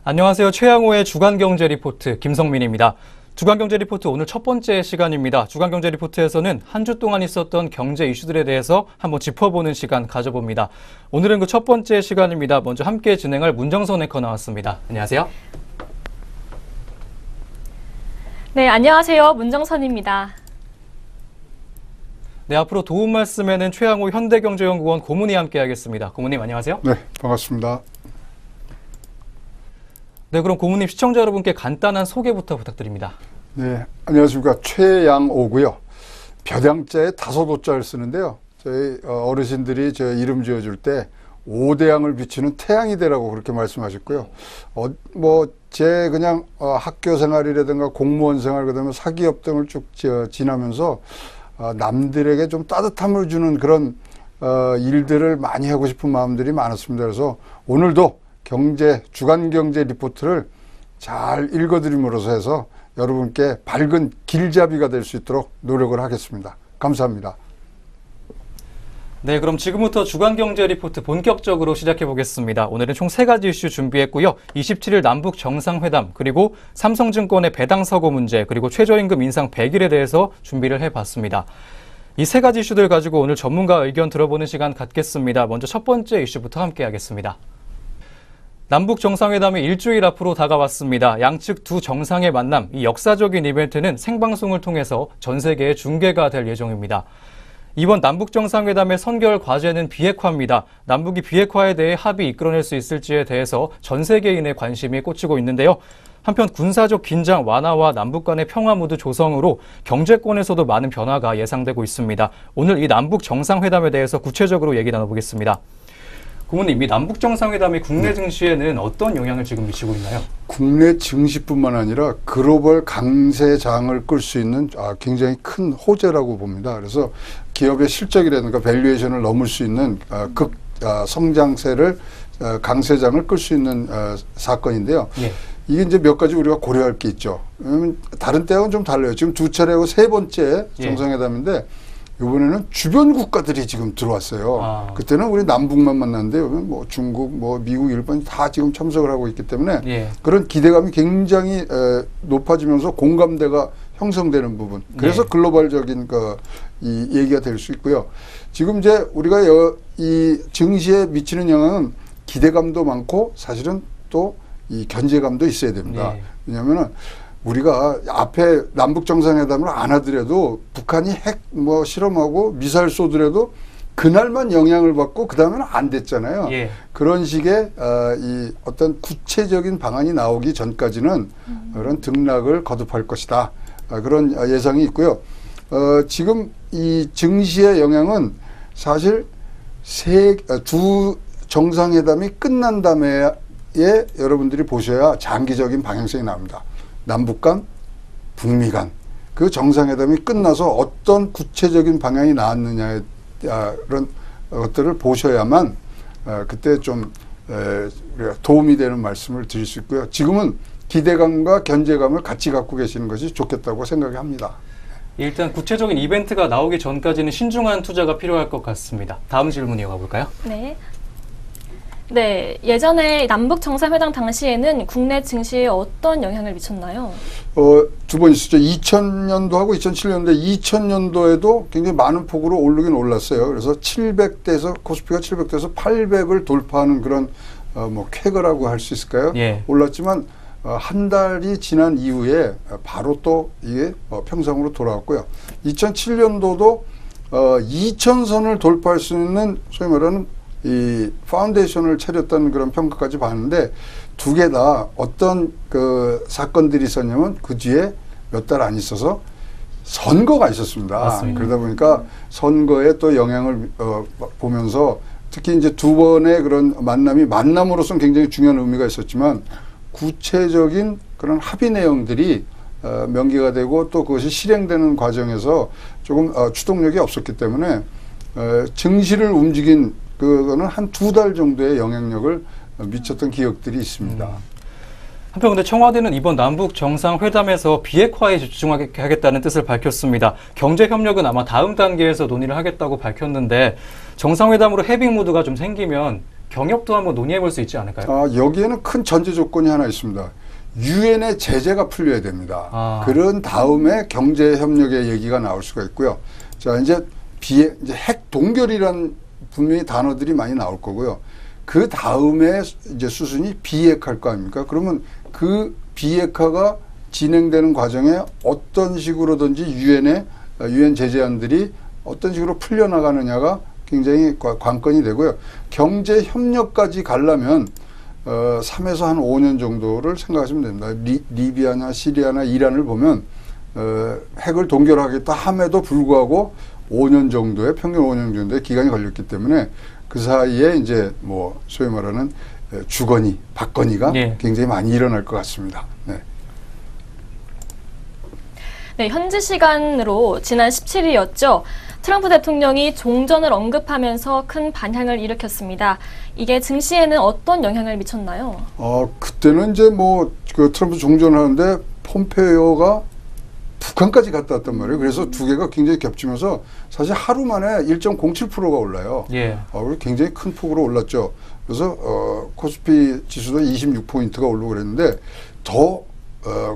안녕하세요. 최양호의 주간경제 리포트 김성민입니다. 주간경제 리포트 오늘 첫 번째 시간입니다. 주간경제 리포트에서는 한 주 동안 있었던 경제 이슈들에 대해서 한번 짚어보는 시간 가져봅니다. 오늘은 그 첫 번째 시간입니다. 먼저 함께 진행할 문정선 앵커 나왔습니다. 안녕하세요. 네, 안녕하세요. 문정선입니다. 네, 앞으로 도움 말씀에는 최양호 현대경제연구원 고문이 함께하겠습니다. 고문님 안녕하세요. 네, 반갑습니다. 네, 그럼 고문님 시청자 여러분께 간단한 소개부터 부탁드립니다. 네, 안녕하십니까. 최양오고요. 벼장자에 5호자를 쓰는데요. 저희 어르신들이 저 이름 지어줄 때 5대양을 비추는 태양이 되라고 그렇게 말씀하셨고요. 제 그냥 학교 생활이라든가 공무원 생활, 그다음에 사기업 등을 쭉 지나면서 남들에게 좀 따뜻함을 주는 그런 일들을 많이 하고 싶은 마음들이 많았습니다. 그래서 오늘도 주간 경제 리포트를 잘 읽어드림으로써 해서 여러분께 밝은 길잡이가 될 수 있도록 노력을 하겠습니다. 감사합니다. 네, 그럼 지금부터 주간경제 리포트 본격적으로 시작해 보겠습니다. 오늘은 총 3가지 이슈 준비했고요. 27일 남북 정상회담, 그리고 삼성증권의 배당 사고 문제, 그리고 최저임금 인상 100일에 대해서 준비를 해봤습니다. 이 3가지 이슈들 가지고 오늘 전문가 의견 들어보는 시간 갖겠습니다. 먼저 첫 번째 이슈부터 함께 하겠습니다. 남북 정상회담이 일주일 앞으로 다가왔습니다. 양측 두 정상의 만남, 이 역사적인 이벤트는 생방송을 통해서 전 세계에 중계가 될 예정입니다. 이번 남북 정상회담의 선결 과제는 비핵화입니다. 남북이 비핵화에 대해 합의 이끌어낼 수 있을지에 대해서 전 세계인의 관심이 꽂히고 있는데요. 한편 군사적 긴장 완화와 남북 간의 평화 무드 조성으로 경제권에서도 많은 변화가 예상되고 있습니다. 오늘 이 남북 정상회담에 대해서 구체적으로 얘기 나눠보겠습니다. 고문님, 이 남북 정상회담이 국내 증시에는 어떤 영향을 지금 미치고 있나요? 국내 증시뿐만 아니라 글로벌 강세장을 끌 수 있는 굉장히 큰 호재라고 봅니다. 그래서 기업의 실적이라든가 밸류에이션을 넘을 수 있는 성장세를 강세장을 끌 수 있는 사건인데요. 예. 이게 이제 몇 가지 우리가 고려할 게 있죠. 다른 때하고는 좀 달라요. 지금 2차례하고 3번째 정상회담인데 이번에는 주변 국가들이 지금 들어왔어요. 그때는 우리 남북만 만났는데 뭐 중국, 뭐 미국, 일본이 다 지금 참석을 하고 있기 때문에 예. 그런 기대감이 굉장히 높아지면서 공감대가 형성되는 부분. 그래서 글로벌적인 이 얘기가 될 수 있고요. 지금 이제 우리가 이 증시에 미치는 영향은 기대감도 많고 사실은 또 이 견제감도 있어야 됩니다. 예. 왜냐하면은 우리가 앞에 남북 정상회담을 안 하더라도 북한이 핵 실험하고 미사일 쏘더라도 그날만 영향을 받고 그 다음에는 안 됐잖아요. 예. 그런 식의 이 어떤 구체적인 방안이 나오기 전까지는 그런 등락을 거듭할 것이다. 그런 예상이 있고요. 지금 이 증시의 영향은 사실 두 정상회담이 끝난 다음에 여러분들이 보셔야 장기적인 방향성이 나옵니다. 남북 간, 북미 간. 그 정상회담이 끝나서 어떤 구체적인 방향이 나왔느냐에 그런 것들을 보셔야만 그때 좀 도움이 되는 말씀을 드릴 수 있고요. 지금은 기대감과 견제감을 같이 갖고 계시는 것이 좋겠다고 생각합니다. 일단 구체적인 이벤트가 나오기 전까지는 신중한 투자가 필요할 것 같습니다. 다음 질문 이어가 볼까요? 네, 예전에 남북 정상회담 당시에는 국내 증시에 어떤 영향을 미쳤나요? 두 번 있었죠. 2000년도하고 2007년도에 2000년도에도 굉장히 많은 폭으로 오르긴 올랐어요. 그래서 700대에서 코스피가 700대에서 800을 돌파하는 그런 쾌거라고 할 수 있을까요? 예. 올랐지만 한 달이 지난 이후에 바로 또 이게 평상으로 돌아왔고요. 2007년도도 2000선을 돌파할 수 있는 소위 말하는 이 파운데이션을 차렸던 그런 평가까지 봤는데 두 개 다 어떤 사건들이 있었냐면 그 뒤에 몇 달 안 있어서 선거가 있었습니다. 맞습니다. 그러다 보니까 선거에 또 영향을 보면서 특히 이제 두 번의 그런 만남으로서는 굉장히 중요한 의미가 있었지만 구체적인 그런 합의 내용들이 명기가 되고 또 그것이 실행되는 과정에서 조금 추동력이 없었기 때문에 증시를 움직인 그거는 한 2달 정도의 영향력을 미쳤던 기억들이 있습니다. 한편 근데 청와대는 이번 남북 정상회담에서 비핵화에 집중하겠다는 뜻을 밝혔습니다. 경제 협력은 아마 다음 단계에서 논의를 하겠다고 밝혔는데 정상회담으로 해빙 모드가 좀 생기면 경협도 한번 논의해 볼 수 있지 않을까요? 여기에는 큰 전제 조건이 하나 있습니다. 유엔의 제재가 풀려야 됩니다. 그런 다음에 경제 협력의 얘기가 나올 수가 있고요. 자, 이제 핵 동결이란 분명히 단어들이 많이 나올 거고요. 그 다음에 이제 수순이 비핵화일 거 아닙니까? 그러면 그 비핵화가 진행되는 과정에 어떤 식으로든지 유엔 제재안들이 어떤 식으로 풀려나가느냐가 굉장히 관건이 되고요. 경제 협력까지 가려면 3에서 한 5년 정도를 생각하시면 됩니다. 리비아나 시리아나 이란을 보면 핵을 동결하겠다 함에도 불구하고 5년 정도의 평균 5년 정도의 기간이 걸렸기 때문에 그 사이에 이제 뭐 소위 말하는 주거니 받거니가 예. 굉장히 많이 일어날 것 같습니다. 네. 네, 현지 시간으로 지난 17일이었죠. 트럼프 대통령이 종전을 언급하면서 큰 반향을 일으켰습니다. 이게 증시에는 어떤 영향을 미쳤나요? 그때는 이제 뭐 그 트럼프 종전하는데 폼페이오가 북한까지 갔다 왔단 말이에요. 그래서 두 개가 굉장히 겹치면서 사실 하루 만에 1.07%가 올라요. 예. 굉장히 큰 폭으로 올랐죠. 그래서 코스피 지수도 26포인트가 오르고 그랬는데 더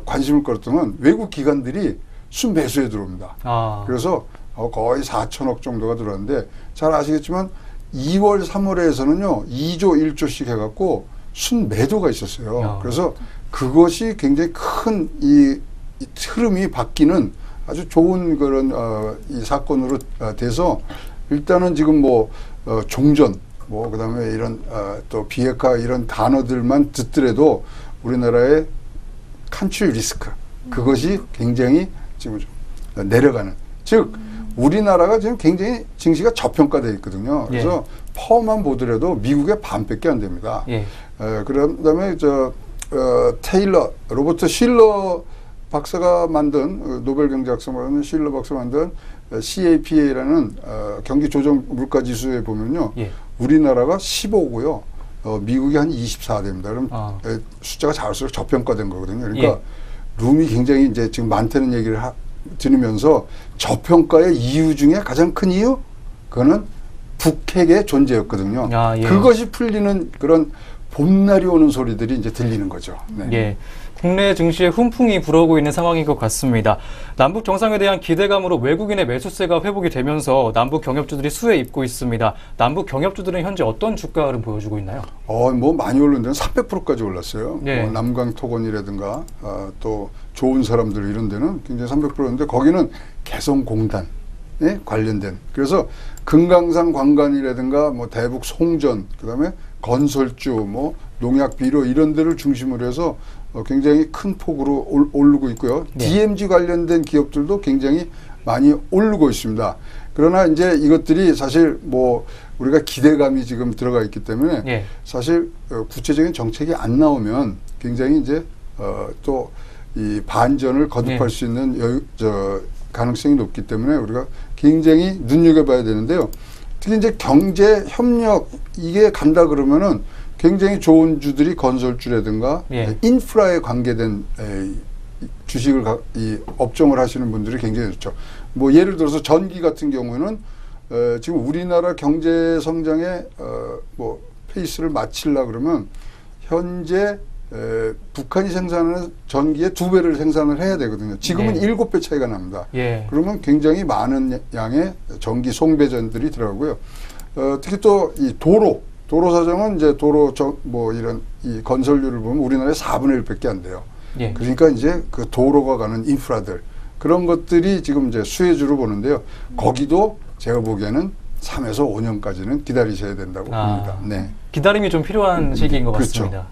관심을 끌었던 건 외국 기관들이 순매수에 들어옵니다. 그래서 거의 4천억 정도가 들어왔는데 잘 아시겠지만 2월, 3월에서는요 2조, 1조씩 해갖고 순매도가 있었어요. 그래서 그것이 굉장히 큰 이 흐름이 바뀌는 아주 좋은 그런 이 사건으로 돼서 일단은 지금 뭐 종전 뭐 그다음에 이런 또 비핵화 이런 단어들만 듣더라도 우리나라의 컨트리 리스크 그것이 굉장히 지금 좀 내려가는 즉 우리나라가 지금 굉장히 증시가 저평가되어 있거든요. 그래서 퍼만 보더라도 미국의 반밖에 안 됩니다. 그다음에 로버트 실러 박사가 만든 노벨 경제학상 받은 실러 박사가 만든 CAPA라는 경기 조정 물가 지수에 보면요. 우리나라가 15고요. 미국이 한 24 됩니다. 그럼 숫자가 작을수록 저평가된 거거든요. 그러니까 룸이 굉장히 이제 지금 많다는 얘기를 들으면서 저평가의 이유 중에 가장 큰 이유 그거는 북핵의 존재였거든요. 그것이 풀리는 그런 봄날이 오는 소리들이 이제 들리는 거죠. 네. 국내 증시에 훈풍이 불어오고 있는 상황인 것 같습니다. 남북 정상에 대한 기대감으로 외국인의 매수세가 회복이 되면서 남북 경협주들이 수혜에 입고 있습니다. 남북 경협주들은 현재 어떤 주가 흐름 보여주고 있나요? 뭐 많이 오른 데는 300%까지 올랐어요. 남강 토건이라든가 또 좋은 사람들 이런 데는 굉장히 300%인데 거기는 개성공단에 관련된 그래서 금강산 관광이라든가 뭐 대북 송전 그다음에 건설주 뭐 농약 비료 이런 데를 중심으로 해서 굉장히 큰 폭으로 오르고 있고요. DMZ 관련된 기업들도 굉장히 많이 오르고 있습니다. 그러나 이제 이것들이 사실 뭐 우리가 기대감이 지금 들어가 있기 때문에 사실 구체적인 정책이 안 나오면 굉장히 이제 또 이 반전을 거듭할 수 있는 가능성이 높기 때문에 우리가 굉장히 눈여겨봐야 되는데요. 특히 이제 경제 협력 이게 간다 그러면은 굉장히 좋은 주들이 건설주라든가 인프라에 관계된 주식을 이 업종을 하시는 분들이 굉장히 좋죠. 뭐 예를 들어서 전기 같은 경우는 지금 우리나라 경제 성장의 뭐 페이스를 맞추려 그러면 현재 북한이 생산하는 전기의 2배를 생산을 해야 되거든요. 지금은 7배 차이가 납니다. 그러면 굉장히 많은 양의 전기 송배전들이 들어가고요. 특히 또 이 도로 사정은 이제 뭐 이런 이 건설료를 보면 우리나라의 4분의 1밖에 안 돼요. 그러니까 이제 그 도로가 가는 인프라들 그런 것들이 지금 이제 수혜주로 보는데요. 거기도 제가 보기에는 3에서 5년까지는 기다리셔야 된다고 봅니다. 네. 기다림이 좀 필요한 시기인 것 같습니다.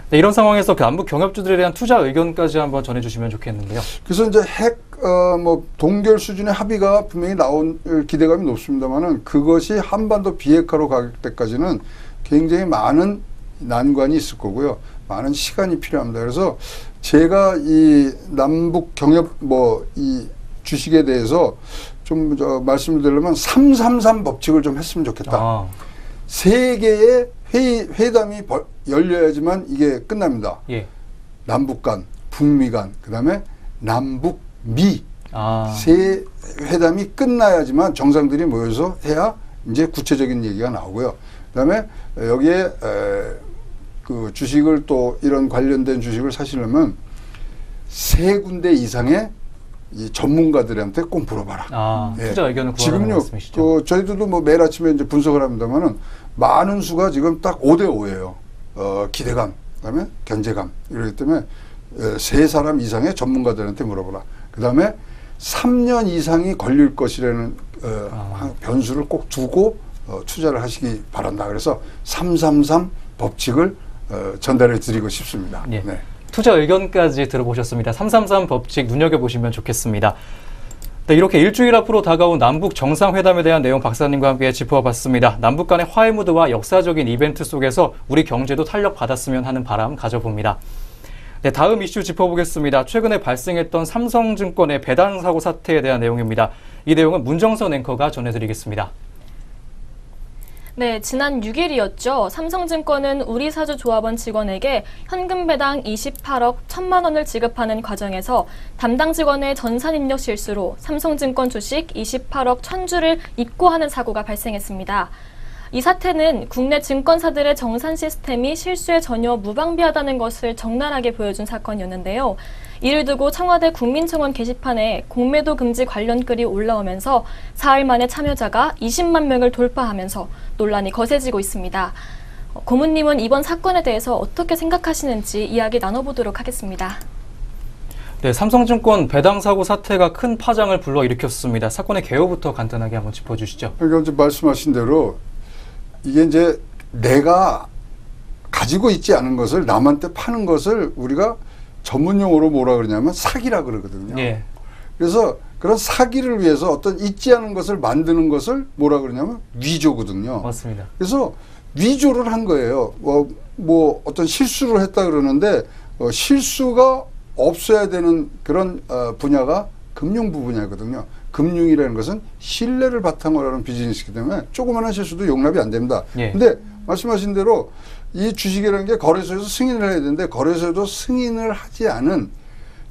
네, 이런 상황에서 그 남북 경협주들에 대한 투자 의견까지 한번 전해주시면 좋겠는데요. 그래서 이제 뭐 동결 수준의 합의가 분명히 나온 기대감이 높습니다만은 그것이 한반도 비핵화로 갈 때까지는 굉장히 많은 난관이 있을 거고요. 많은 시간이 필요합니다. 그래서 제가 이 남북 경협 뭐 이 주식에 대해서 좀 말씀을 드리려면 333 법칙을 좀 했으면 좋겠다. 세 개의 회담이 열려야지만 이게 끝납니다. 예. 남북 간, 북미 간, 그다음에 남북미 아. 세 회담이 끝나야지만 정상들이 모여서 해야 이제 구체적인 얘기가 나오고요. 그다음에 여기에 그 주식을 또 이런 관련된 주식을 사시려면 세 군데 이상의 이 전문가들한테 꼭 물어봐라. 아, 예. 투자 의견을 구하라는 지금요, 말씀이시죠? 저희들도 뭐 매일 아침에 이제 분석을 합니다만은 많은 수가 지금 딱 5대5예요. 기대감, 그다음에 견제감. 이러기 때문에 세 사람 이상의 전문가들한테 물어보라. 그다음에 3년 이상이 걸릴 것이라는 변수를 꼭 두고 투자를 하시기 바란다. 그래서 333 법칙을 전달해 드리고 싶습니다. 예. 네. 투자 의견까지 들어보셨습니다. 333 법칙 눈여겨보시면 좋겠습니다. 네, 이렇게 일주일 앞으로 다가온 남북 정상회담에 대한 내용 박사님과 함께 짚어봤습니다. 남북 간의 화해 무드와 역사적인 이벤트 속에서 우리 경제도 탄력받았으면 하는 바람 가져봅니다. 네, 다음 이슈 짚어보겠습니다. 최근에 발생했던 삼성증권의 배당 사고 사태에 대한 내용입니다. 이 내용은 문정선 앵커가 전해드리겠습니다. 네, 지난 6일이었죠. 삼성증권은 우리사주조합원 직원에게 현금 배당 28억 1천만 원을 지급하는 과정에서 담당 직원의 전산 입력 실수로 삼성증권 주식 28억 1,000주를 입고하는 사고가 발생했습니다. 이 사태는 국내 증권사들의 정산 시스템이 실수에 전혀 무방비하다는 것을 적나라하게 보여준 사건이었는데요. 이를 두고 청와대 국민청원 게시판에 공매도 금지 관련 글이 올라오면서 사흘 만에 참여자가 20만 명을 돌파하면서 논란이 거세지고 있습니다. 고문님은 이번 사건에 대해서 어떻게 생각하시는지 이야기 나눠보도록 하겠습니다. 네, 삼성증권 배당 사고 사태가 큰 파장을 불러일으켰습니다. 사건의 개요부터 간단하게 한번 짚어주시죠. 그러니까 이제 말씀하신 대로 이게 이제 내가 가지고 있지 않은 것을 남한테 파는 것을 우리가 전문 용어로 뭐라 그러냐면 사기라 그러거든요. 예. 그래서 그런 사기를 위해서 어떤 있지 않은 것을 만드는 것을 뭐라 그러냐면 위조거든요. 맞습니다. 그래서 위조를 한 거예요. 뭐 어떤 실수를 했다 그러는데 실수가 없어야 되는 그런 분야가 금융부 분야거든요. 금융이라는 것은 신뢰를 바탕으로 하는 비즈니스이기 때문에 조그마한 실수도 용납이 안 됩니다. 예. 근데 말씀하신 대로 이 주식이라는 게 거래소에서 승인을 해야 되는데 거래소에도 승인을 하지 않은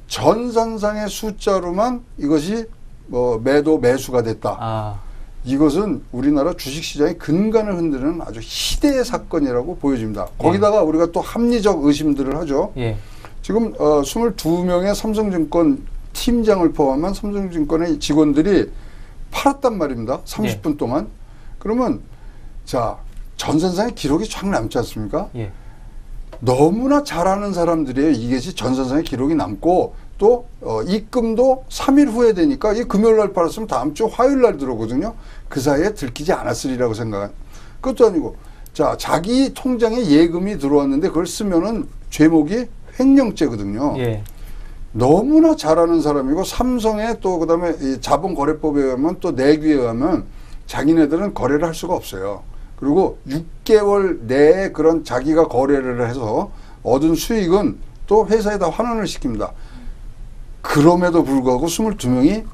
전산상의 숫자로만 이것이 뭐 매도 매수가 됐다. 아, 이것은 우리나라 주식시장의 근간을 흔드는 아주 희대의 사건이라고 보여집니다. 거기다가 우리가 또 합리적 의심들을 하죠. 예. 지금 22명의 삼성증권 팀장을 포함한 삼성증권의 직원들이 팔았단 말입니다. 30분 동안. 그러면 자, 전산상의 기록이 쫙 남지 않습니까? 예. 너무나 잘하는 사람들이에요. 이것이 전산상의 기록이 남고 또 입금도 3일 후에 되니까 이 금요일 날 팔았으면 다음 주 화요일 날 들어오거든요. 그 사이에 들키지 않았으리라고 생각한. 그것도 아니고 자, 자기 통장에 예금이 들어왔는데 그걸 쓰면은 죄목이 횡령죄거든요. 예. 너무나 잘하는 사람이고 삼성의 또 그다음에 이 자본거래법에 의하면 또 내규에 의하면 자기네들은 거래를 할 수가 없어요. 그리고 6개월 내에 그런 자기가 거래를 해서 얻은 수익은 또 회사에다 환원을 시킵니다. 그럼에도 불구하고 22명이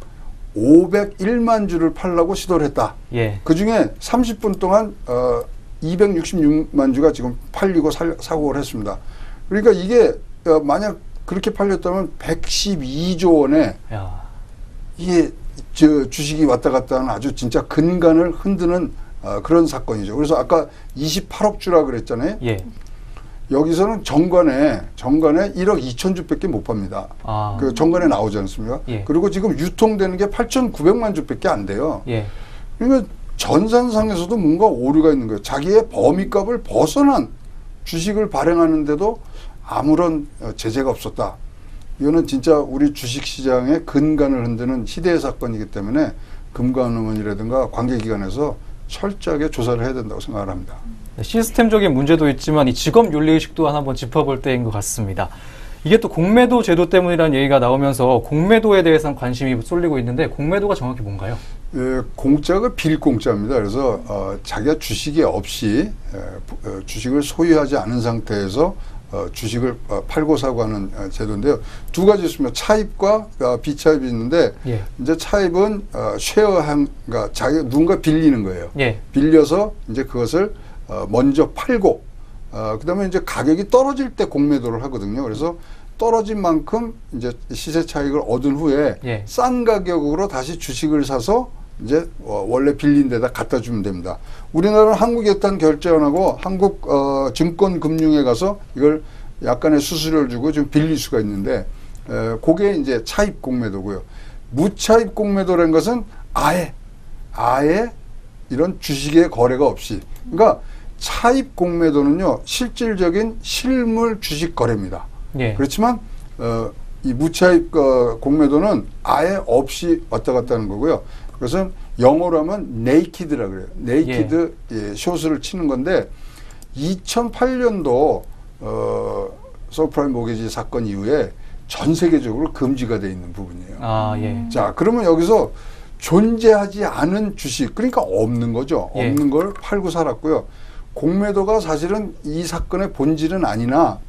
501만 주를 팔려고 시도를 했다. 예. 그중에 30분 동안 266만 주가 지금 팔리고 사고를 했습니다. 그러니까 이게 만약 그렇게 팔렸다면 112조 원에 야. 이게 주식이 왔다 갔다 하는 아주 진짜 근간을 흔드는 그런 사건이죠. 그래서 아까 28억 주라 그랬잖아요. 예. 여기서는 정관에 1억 2천 주밖에 못 팝니다. 아. 그 정관에 나오지 않습니까? 예. 그리고 지금 유통되는 게 8,900만 주밖에 안 돼요. 예. 그러니까 전산상에서도 뭔가 오류가 있는 거예요. 자기의 범위값을 벗어난 주식을 발행하는데도 아무런 제재가 없었다. 이거는 진짜 우리 주식시장의 근간을 흔드는 희대의 사건이기 때문에 금감원이라든가 관계기관에서 철저하게 조사를 해야 된다고 생각을 합니다. 시스템적인 문제도 있지만 이 직업 윤리의식 또한 한번 짚어볼 때인 것 같습니다. 이게 또 공매도 제도 때문이라는 얘기가 나오면서 공매도에 대해서는 관심이 쏠리고 있는데 공매도가 정확히 뭔가요? 예, 공짜가 빌공짜입니다. 그래서 자기가 주식이 없이 주식을 소유하지 않은 상태에서 주식을 팔고 사고 하는 제도인데요. 두 가지 있습니다. 차입과 비차입이 있는데 예. 이제 차입은 쉐어한, 그러니까 자기가 누군가 빌리는 거예요. 예. 빌려서 이제 그것을 먼저 팔고 그다음에 이제 가격이 떨어질 때 공매도를 하거든요. 그래서 떨어진 만큼 이제 시세 차익을 얻은 후에 예. 싼 가격으로 다시 주식을 사서 이제 원래 빌린 데다 갖다 주면 됩니다. 우리나라는 한국예탄결제원하고 한국증권금융에 가서 이걸 약간의 수수료를 주고 좀 빌릴 수가 있는데 그게 이제 차입 공매도고요. 무차입 공매도라는 것은 아예 이런 주식의 거래가 없이, 그러니까 차입 공매도는요 실질적인 실물 주식 거래입니다. 예. 그렇지만 이 무차입 공매도는 아예 없이 왔다 갔다 하는 거고요. 그것은 영어로 하면 네이키드라 그래요. 네이키드 숏을 치는 건데 2008년도 서프라임 모기지 사건 이후에 전 세계적으로 금지가 돼 있는 부분이에요. 아, 예. 자, 그러면 여기서 존재하지 않은 주식, 그러니까 없는 거죠. 예. 없는 걸 팔고 살았고요. 공매도가 사실은 이 사건의 본질은 아니나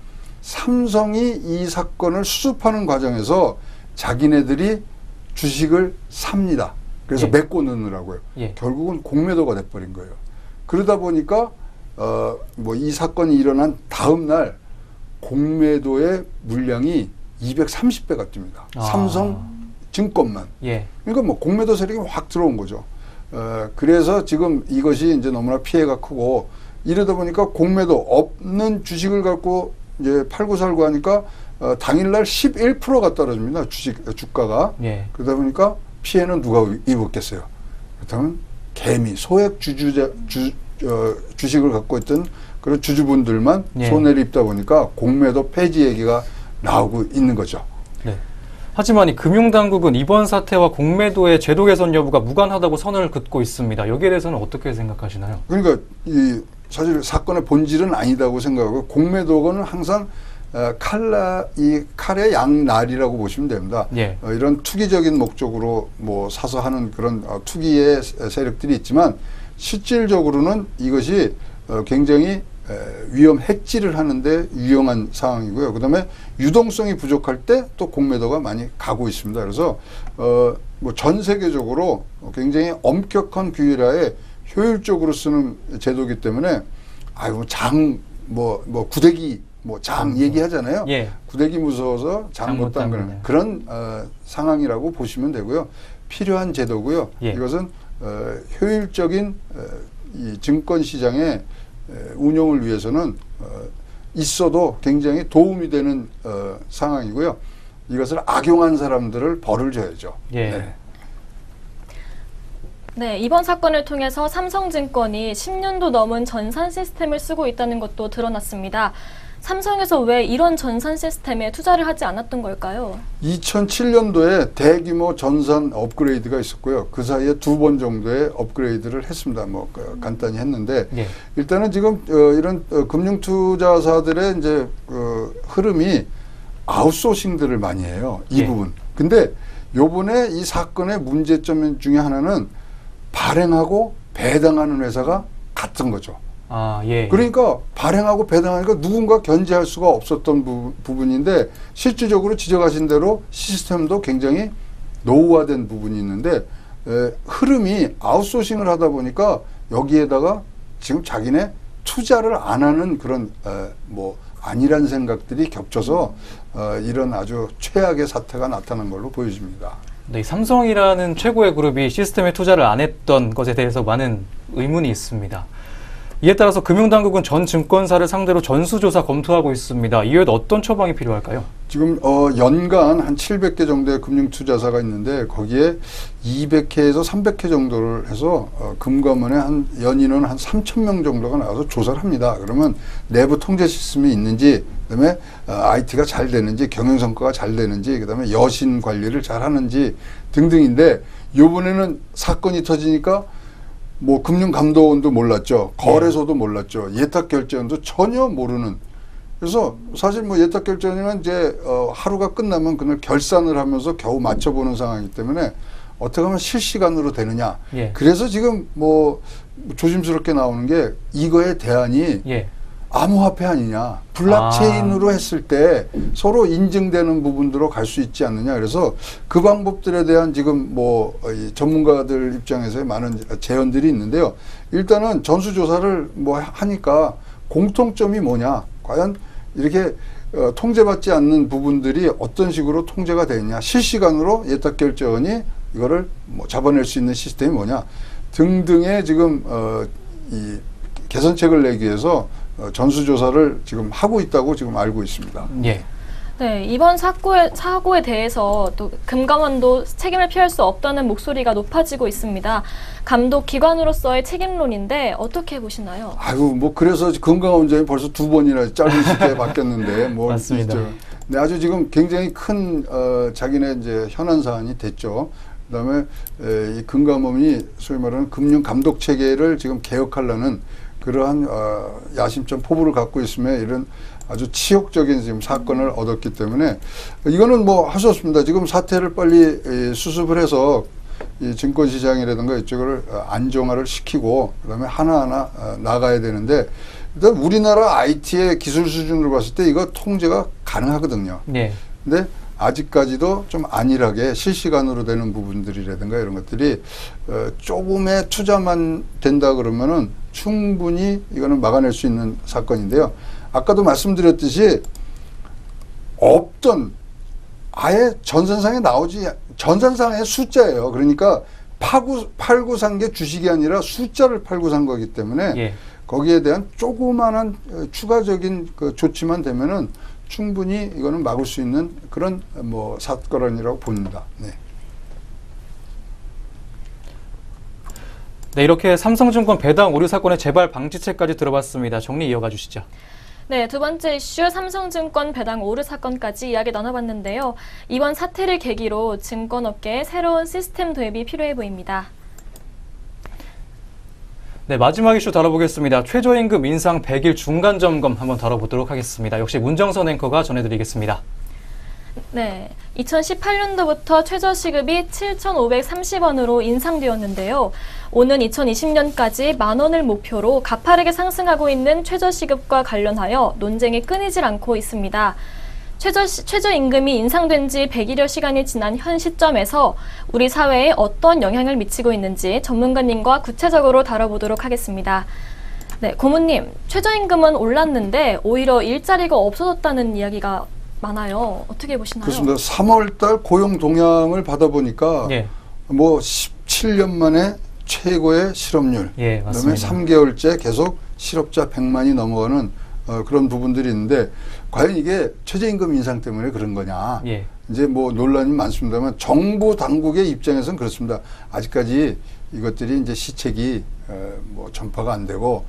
삼성이 이 사건을 수습하는 과정에서 자기네들이 주식을 삽니다. 그래서 예. 메꿔 넣느라고요. 예. 결국은 공매도가 돼버린 거예요. 그러다 보니까 뭐 이 사건이 일어난 다음 날 공매도의 물량이 230배가 뜹니다. 아. 삼성 증권만. 예. 그러니까 뭐 공매도 세력이 확 들어온 거죠. 그래서 지금 이것이 이제 너무나 피해가 크고 이러다 보니까 공매도 없는 주식을 갖고 이제 팔고 살고 하니까 당일날 11%가 떨어집니다. 주가가. 예. 그러다 보니까 피해는 누가 입었겠어요. 그렇다면 개미, 소액 주식을 갖고 있던 그런 주주분들만 예. 손해를 입다 보니까 공매도 폐지 얘기가 나오고 있는 거죠. 네. 하지만 이 금융당국은 이번 사태와 공매도의 제도 개선 여부가 무관하다고 선을 긋고 있습니다. 여기에 대해서는 어떻게 생각하시나요? 그러니까 사실 사건의 본질은 아니다고 생각하고 공매도는 항상 이 칼의 양날이라고 보시면 됩니다. 예. 이런 투기적인 목적으로 뭐 사서 하는 그런 투기의 세력들이 있지만 실질적으로는 이것이 굉장히 위험 해지를 하는데 유용한 상황이고요. 그다음에 유동성이 부족할 때 또 공매도가 많이 가고 있습니다. 그래서 뭐 전 세계적으로 굉장히 엄격한 규율하에 효율적으로 쓰는 제도이기 때문에 구데기 장 얘기하잖아요. 예. 구데기 무서워서 장 못 담그는 그런 상황이라고 보시면 되고요. 필요한 제도고요. 예. 이것은 효율적인 이 증권 시장의 운용을 위해서는 있어도 굉장히 도움이 되는 상황이고요. 이것을 악용한 사람들을 벌을 줘야죠. 예. 네. 네, 이번 사건을 통해서 삼성증권이 10년도 넘은 전산 시스템을 쓰고 있다는 것도 드러났습니다. 삼성에서 왜 이런 전산 시스템에 투자를 하지 않았던 걸까요? 2007년도에 대규모 전산 업그레이드가 있었고요. 그 사이에 2번 정도의 업그레이드를 했습니다. 간단히 했는데 예. 일단은 지금 이런 금융투자사들의 이제 흐름이 아웃소싱들을 많이 해요. 이 예. 부분. 근데 요번에 이 사건의 문제점 중에 하나는 발행하고 배당하는 회사가 같은 거죠. 아, 예. 그러니까 발행하고 배당하니까 누군가 견제할 수가 없었던 부분인데 실질적으로 지적하신 대로 시스템도 굉장히 노후화된 부분이 있는데 흐름이 아웃소싱을 하다 보니까 여기에다가 지금 자기네 투자를 안 하는 그런 아니란 생각들이 겹쳐서 이런 아주 최악의 사태가 나타난 걸로 보여집니다. 네, 삼성이라는 최고의 그룹이 시스템에 투자를 안 했던 것에 대해서 많은 의문이 있습니다. 이에 따라서 금융당국은 전 증권사를 상대로 전수조사 검토하고 있습니다. 이외에도 어떤 처방이 필요할까요? 지금 연간 한 700개 정도의 금융투자사가 있는데 거기에 200회에서 300회 정도를 해서 금감원에 연인원 한 3,000명 정도가 나와서 조사를 합니다. 그러면 내부 통제 시스템이 있는지, 그다음에 IT가 잘 되는지, 경영성과가 잘 되는지, 그다음에 여신 관리를 잘 하는지 등등인데 이번에는 사건이 터지니까 금융감독원도 몰랐죠. 거래소도 몰랐죠. 예탁결제원도 전혀 모르는. 그래서 사실 예탁결제원은 이제 하루가 끝나면 그날 결산을 하면서 겨우 맞춰보는 상황이기 때문에 어떻게 하면 실시간으로 되느냐. 예. 그래서 지금 조심스럽게 나오는 게 이거의 대안이 예. 암호화폐 아니냐. 블록체인으로 했을 때 서로 인증되는 부분으로 갈 수 있지 않느냐. 그래서 그 방법들에 대한 지금 뭐 이 전문가들 입장에서의 많은 제언들이 있는데요. 일단은 전수조사를 뭐 하니까 공통점이 뭐냐. 과연 이렇게 통제받지 않는 부분들이 어떤 식으로 통제가 되느냐. 실시간으로 예탁결제원이 이거를 뭐 잡아낼 수 있는 시스템이 뭐냐. 등등의 지금 이 개선책을 내기 위해서 전수조사를 지금 하고 있다고 지금 알고 있습니다. 예. 네, 이번 사고에 대해서 또 금감원도 책임을 피할 수 없다는 목소리가 높아지고 있습니다. 감독 기관으로서의 책임론인데 어떻게 보시나요? 아유, 뭐 그래서 금감원장이 벌써 2번이나 짧은 시기에 바뀌었는데 뭐 맞습니다. 네, 아주 지금 굉장히 큰 자기네 이제 현안 사안이 됐죠. 그다음에 이 금감원이 소위 말하는 금융 감독 체계를 지금 개혁하려는 그러한 야심찬 포부를 갖고 있으며 이런 아주 치욕적인 지금 사건을 얻었기 때문에 이거는 뭐 할 수 없습니다. 지금 사태를 빨리 수습을 해서 이 증권시장이라든가 이쪽을 안정화를 시키고 그다음에 하나하나 나가야 되는데 일단 우리나라 IT의 기술 수준으로 봤을 때 이거 통제가 가능하거든요. 네. 근데 아직까지도 좀 안일하게 실시간으로 되는 부분들이라든가 이런 것들이 조금의 투자만 된다 그러면은 충분히 이거는 막아낼 수 있는 사건인데요. 아까도 말씀드렸듯이 없던 아예 전산상에 나오지 전산상의 숫자예요. 그러니까 팔고 산 게 주식이 아니라 숫자를 팔고 산 거기 때문에 예. 거기에 대한 조그마한 추가적인 그 조치만 되면은 충분히 이거는 막을 수 있는 그런 뭐 사건이라고 봅니다. 네. 네, 이렇게 삼성증권 배당 오류 사건의 재발 방지책까지 들어봤습니다. 정리 이어가 주시죠. 네, 두 번째 이슈 삼성증권 배당 오류 사건까지 이야기 나눠봤는데요. 이번 사태를 계기로 증권업계에 새로운 시스템 도입이 필요해 보입니다. 네, 마지막 이슈 다뤄보겠습니다. 최저임금 인상 100일 중간점검 한번 다뤄보도록 하겠습니다. 역시 문정선 앵커가 전해드리겠습니다. 네, 2018년도부터 최저시급이 7,530원으로 인상되었는데요. 오는 2020년까지 만 원을 목표로 가파르게 상승하고 있는 최저시급과 관련하여 논쟁이 끊이질 않고 있습니다. 최저임금이 인상된 지 100일여 시간이 지난 현 시점에서 우리 사회에 어떤 영향을 미치고 있는지 전문가님과 구체적으로 다뤄보도록 하겠습니다. 네, 고모님, 최저임금은 올랐는데 오히려 일자리가 없어졌다는 이야기가 많아요. 어떻게 보시나요? 그렇습니다. 3월달 고용 동향을 받아보니까 예. 뭐 17년 만에 최고의 실업률, 예, 그다음에 맞습니다. 3개월째 계속 실업자 100만이 넘어가는 그런 부분들이 있는데 과연 이게 최저임금 인상 때문에 그런 거냐? 예. 이제 뭐 논란이 많습니다만 정부 당국의 입장에서는 그렇습니다. 아직까지 이것들이 이제 시책이 뭐 전파가 안 되고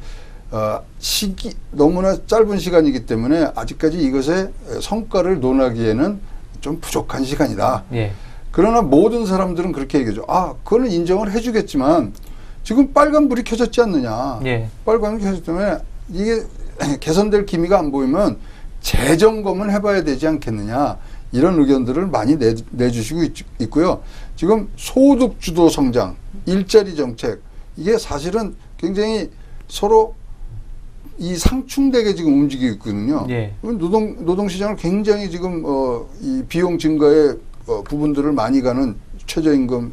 시기 너무나 짧은 시간이기 때문에 아직까지 이것의 성과를 논하기에는 좀 부족한 시간이다. 예. 그러나 모든 사람들은 그렇게 얘기하죠. 아, 그거는 인정을 해주겠지만 지금 빨간불이 켜졌지 않느냐. 예. 빨간불이 켜졌기 때문에 이게 개선될 기미가 안 보이면 재점검을 해봐야 되지 않겠느냐. 이런 의견들을 많이 내주시고 있고요. 지금 소득주도 성장, 일자리 정책, 이게 사실은 굉장히 서로 이 상충되게 지금 움직이고 있거든요. 예. 노동시장을 굉장히 지금 이 비용 증가에 부분들을 많이 가는 최저임금,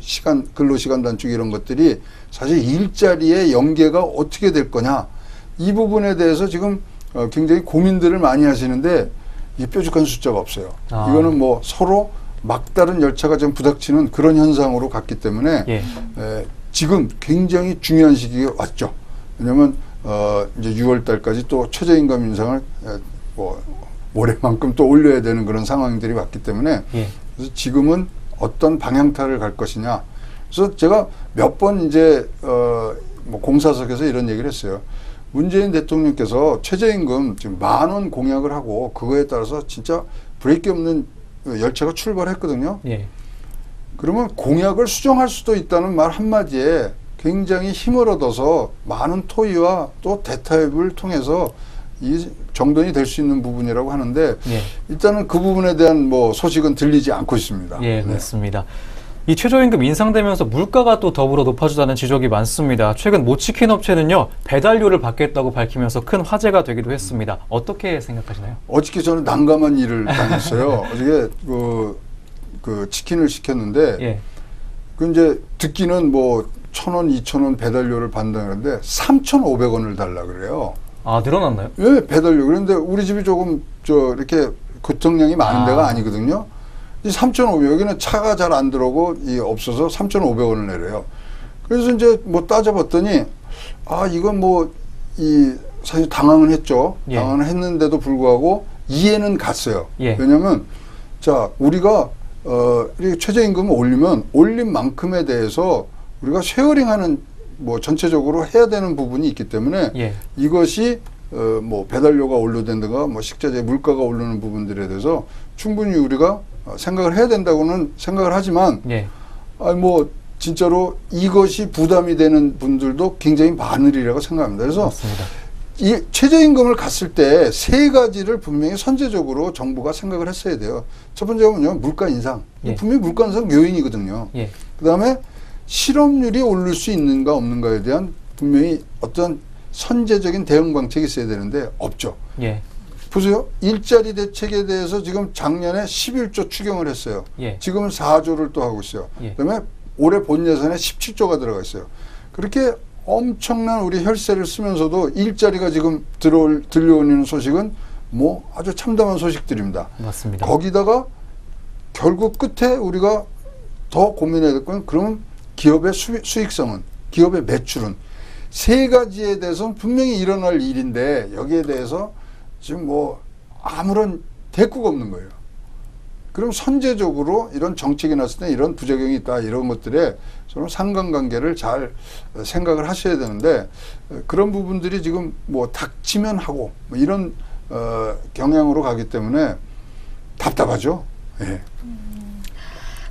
근로시간 단축 이런 것들이 사실 일자리의 연계가 어떻게 될 거냐. 이 부분에 대해서 지금 굉장히 고민들을 많이 하시는데 이 뾰족한 숫자가 없어요. 이거는 뭐 서로 막다른 열차가 좀 부닥치는 그런 현상으로 갔기 때문에 예. 지금 굉장히 중요한 시기가 왔죠. 왜냐하면 이제 6월 달까지 또 최저임금 인상을 뭐 올해만큼 또 올려야 되는 그런 상황들이 왔기 때문에 예. 그래서 지금은 어떤 방향타를 갈 것이냐. 그래서 제가 몇 번 이제 뭐 공사석에서 이런 얘기를 했어요. 문재인 대통령께서 최저임금 지금 10,000원 공약을 하고 그거에 따라서 진짜 브레이크 없는 열차가 출발했거든요. 예. 그러면 공약을 수정할 수도 있다는 말 한마디에 굉장히 힘을 얻어서 많은 토의와 또 대타협을 통해서 이 정돈이 될 수 있는 부분이라고 하는데 예. 일단은 그 부분에 대한 뭐 소식은 들리지 않고 있습니다. 예, 네. 그렇습니다. 이 최저임금 인상되면서 물가가 또 더불어 높아지다는 지적이 많습니다. 최근 모치킨 업체는요, 배달료를 받겠다고 밝히면서 큰 화제가 되기도 했습니다. 어떻게 생각하시나요? 어저께 저는 난감한 일을 당했어요. 어저께 그 치킨을 시켰는데 예. 그 이제 듣기는 뭐 1,000원, 2,000원 배달료를 받는다는데 3,500원을 달라 그래요. 아, 늘어났나요? 예, 배달료. 그런데 우리 집이 조금 이렇게 교통량이 많은 데가 아니거든요. 이 3,500원, 여기는 차가 잘 안 들어오고 없어서 3,500원을 내려요. 그래서 이제 뭐 따져봤더니 이건 뭐 사실 당황은 했죠. 예. 당황은 했는데도 불구하고 이해는 갔어요. 예. 왜냐하면 자 우리가 이렇게 최저임금을 올리면 올린 만큼에 대해서 우리가 쉐어링하는 뭐 전체적으로 해야 되는 부분이 있기 때문에 예. 이것이 뭐 배달료가 올려된다가 뭐 식자재 물가가 오르는 부분들에 대해서 충분히 우리가 생각을 해야 된다고는 생각을 하지만 예. 뭐 진짜로 이것이 부담이 되는 분들도 굉장히 많으리라고 생각합니다. 그래서 맞습니다. 이 최저임금을 갔을 때 세 가지를 분명히 선제적으로 정부가 생각을 했어야 돼요. 첫 번째가 뭐냐면 물가 인상. 예. 분명히 물가 인상 요인이거든요. 예. 그다음에 실업률이 오를 수 있는가 없는가에 대한 분명히 어떤 선제적인 대응 방책이 있어야 되는데 없죠. 예. 보세요. 일자리 대책에 대해서 지금 작년에 11조 추경을 했어요. 예. 지금은 4조를 또 하고 있어요. 예. 그다음에 올해 본 예산에 17조가 들어가 있어요. 그렇게 엄청난 우리 혈세를 쓰면서도 일자리가 지금 들려오는 소식은 뭐 아주 참담한 소식들입니다. 맞습니다. 거기다가 결국 끝에 우리가 더 고민해야 될 건 그러면 기업의 수익성은, 기업의 매출은 세 가지에 대해서는 분명히 일어날 일인데 여기에 대해서 지금 뭐 아무런 대꾸가 없는 거예요. 그럼 선제적으로 이런 정책이 났을 때 이런 부작용이 있다 이런 것들에 서로 상관관계를 잘 생각을 하셔야 되는데 그런 부분들이 지금 뭐 닥치면 하고 뭐 이런 경향으로 가기 때문에 답답하죠. 예.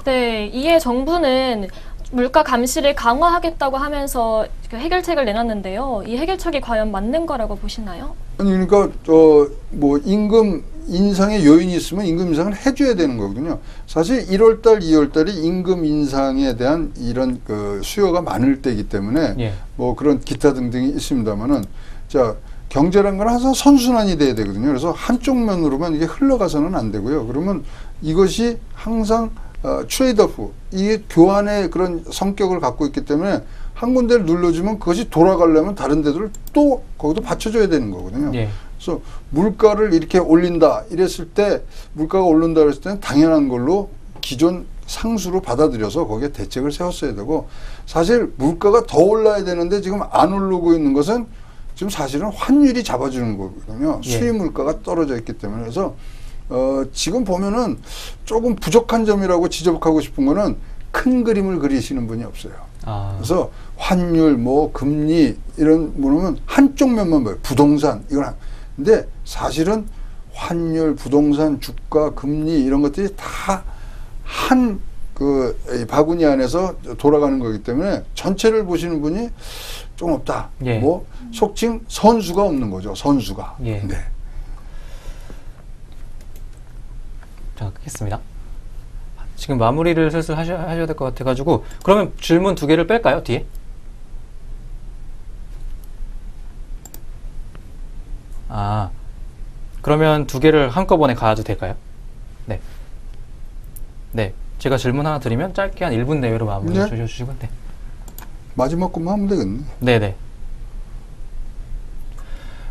네, 이에 정부는 물가 감시를 강화하겠다고 하면서 그 해결책을 내놨는데요. 이 해결책이 과연 맞는 거라고 보시나요? 아니 그러니까 뭐 임금 인상의 요인이 있으면 임금 인상을 해줘야 되는 거거든요. 사실 1월달, 2월달이 임금 인상에 대한 이런 그 수요가 많을 때이기 때문에 예. 뭐 그런 기타 등등이 있습니다만은 자 경제란 건 항상 선순환이 돼야 되거든요. 그래서 한쪽 면으로만 이게 흘러가서는 안 되고요. 그러면 이것이 항상 트레이드오프, 이게 교환의 그런 성격을 갖고 있기 때문에 한 군데를 눌러주면 그것이 돌아가려면 다른 데들을 또 거기도 받쳐줘야 되는 거거든요. 예. 그래서 물가를 이렇게 올린다 이랬을 때 물가가 오른다 그랬을 때는 당연한 걸로 기존 상수로 받아들여서 거기에 대책을 세웠어야 되고 사실 물가가 더 올라야 되는데 지금 안 오르고 있는 것은 지금 사실은 환율이 잡아주는 거거든요. 예. 수입 물가가 떨어져 있기 때문에 그래서 지금 보면은 조금 부족한 점이라고 지적하고 싶은 거는 큰 그림을 그리시는 분이 없어요. 그래서 환율, 뭐 금리 이런 뭐냐면 한쪽 면만 봐요. 부동산 이건 근데 사실은 환율, 부동산, 주가, 금리 이런 것들이 다 한 그 바구니 안에서 돌아가는 거기 때문에 전체를 보시는 분이 좀 없다. 예. 뭐 속칭 선수가 없는 거죠. 선수가. 예. 네. 자, 끊겠습니다. 지금 마무리를 슬슬 하셔야 될 것 같아가지고 그러면 질문 2개를 뺄까요? 뒤에? 그러면 2개를 한꺼번에 가도 될까요? 네. 네. 제가 질문 하나 드리면 짧게 한 1분 내외로 마무리 네. 주시고 네. 마지막 것만 하면 되겠네. 네네.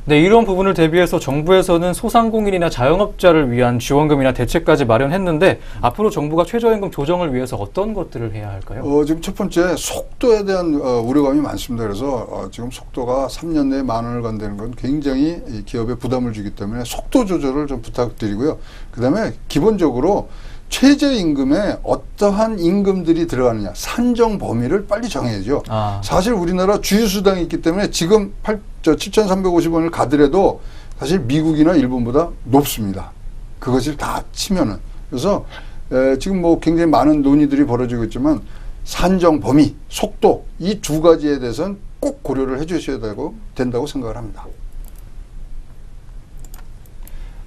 네, 이런 부분을 대비해서 정부에서는 소상공인이나 자영업자를 위한 지원금이나 대책까지 마련했는데 앞으로 정부가 최저임금 조정을 위해서 어떤 것들을 해야 할까요? 지금 첫 번째 속도에 대한 우려감이 많습니다. 그래서 지금 속도가 3년 내에 10,000원을 간다는 건 굉장히 이 기업에 부담을 주기 때문에 속도 조절을 좀 부탁드리고요. 그다음에 기본적으로 최저임금에 어떠한 임금들이 들어가느냐 산정 범위를 빨리 정해야죠. 사실 우리나라 주유수당이 있기 때문에 지금 7,350원을 가더라도 사실 미국이나 일본보다 높습니다. 그것을 다 치면은. 그래서 지금 뭐 굉장히 많은 논의들이 벌어지고 있지만 산정 범위, 속도 이 2가지에 대해서는 꼭 고려를 해주셔야 된다고 생각을 합니다.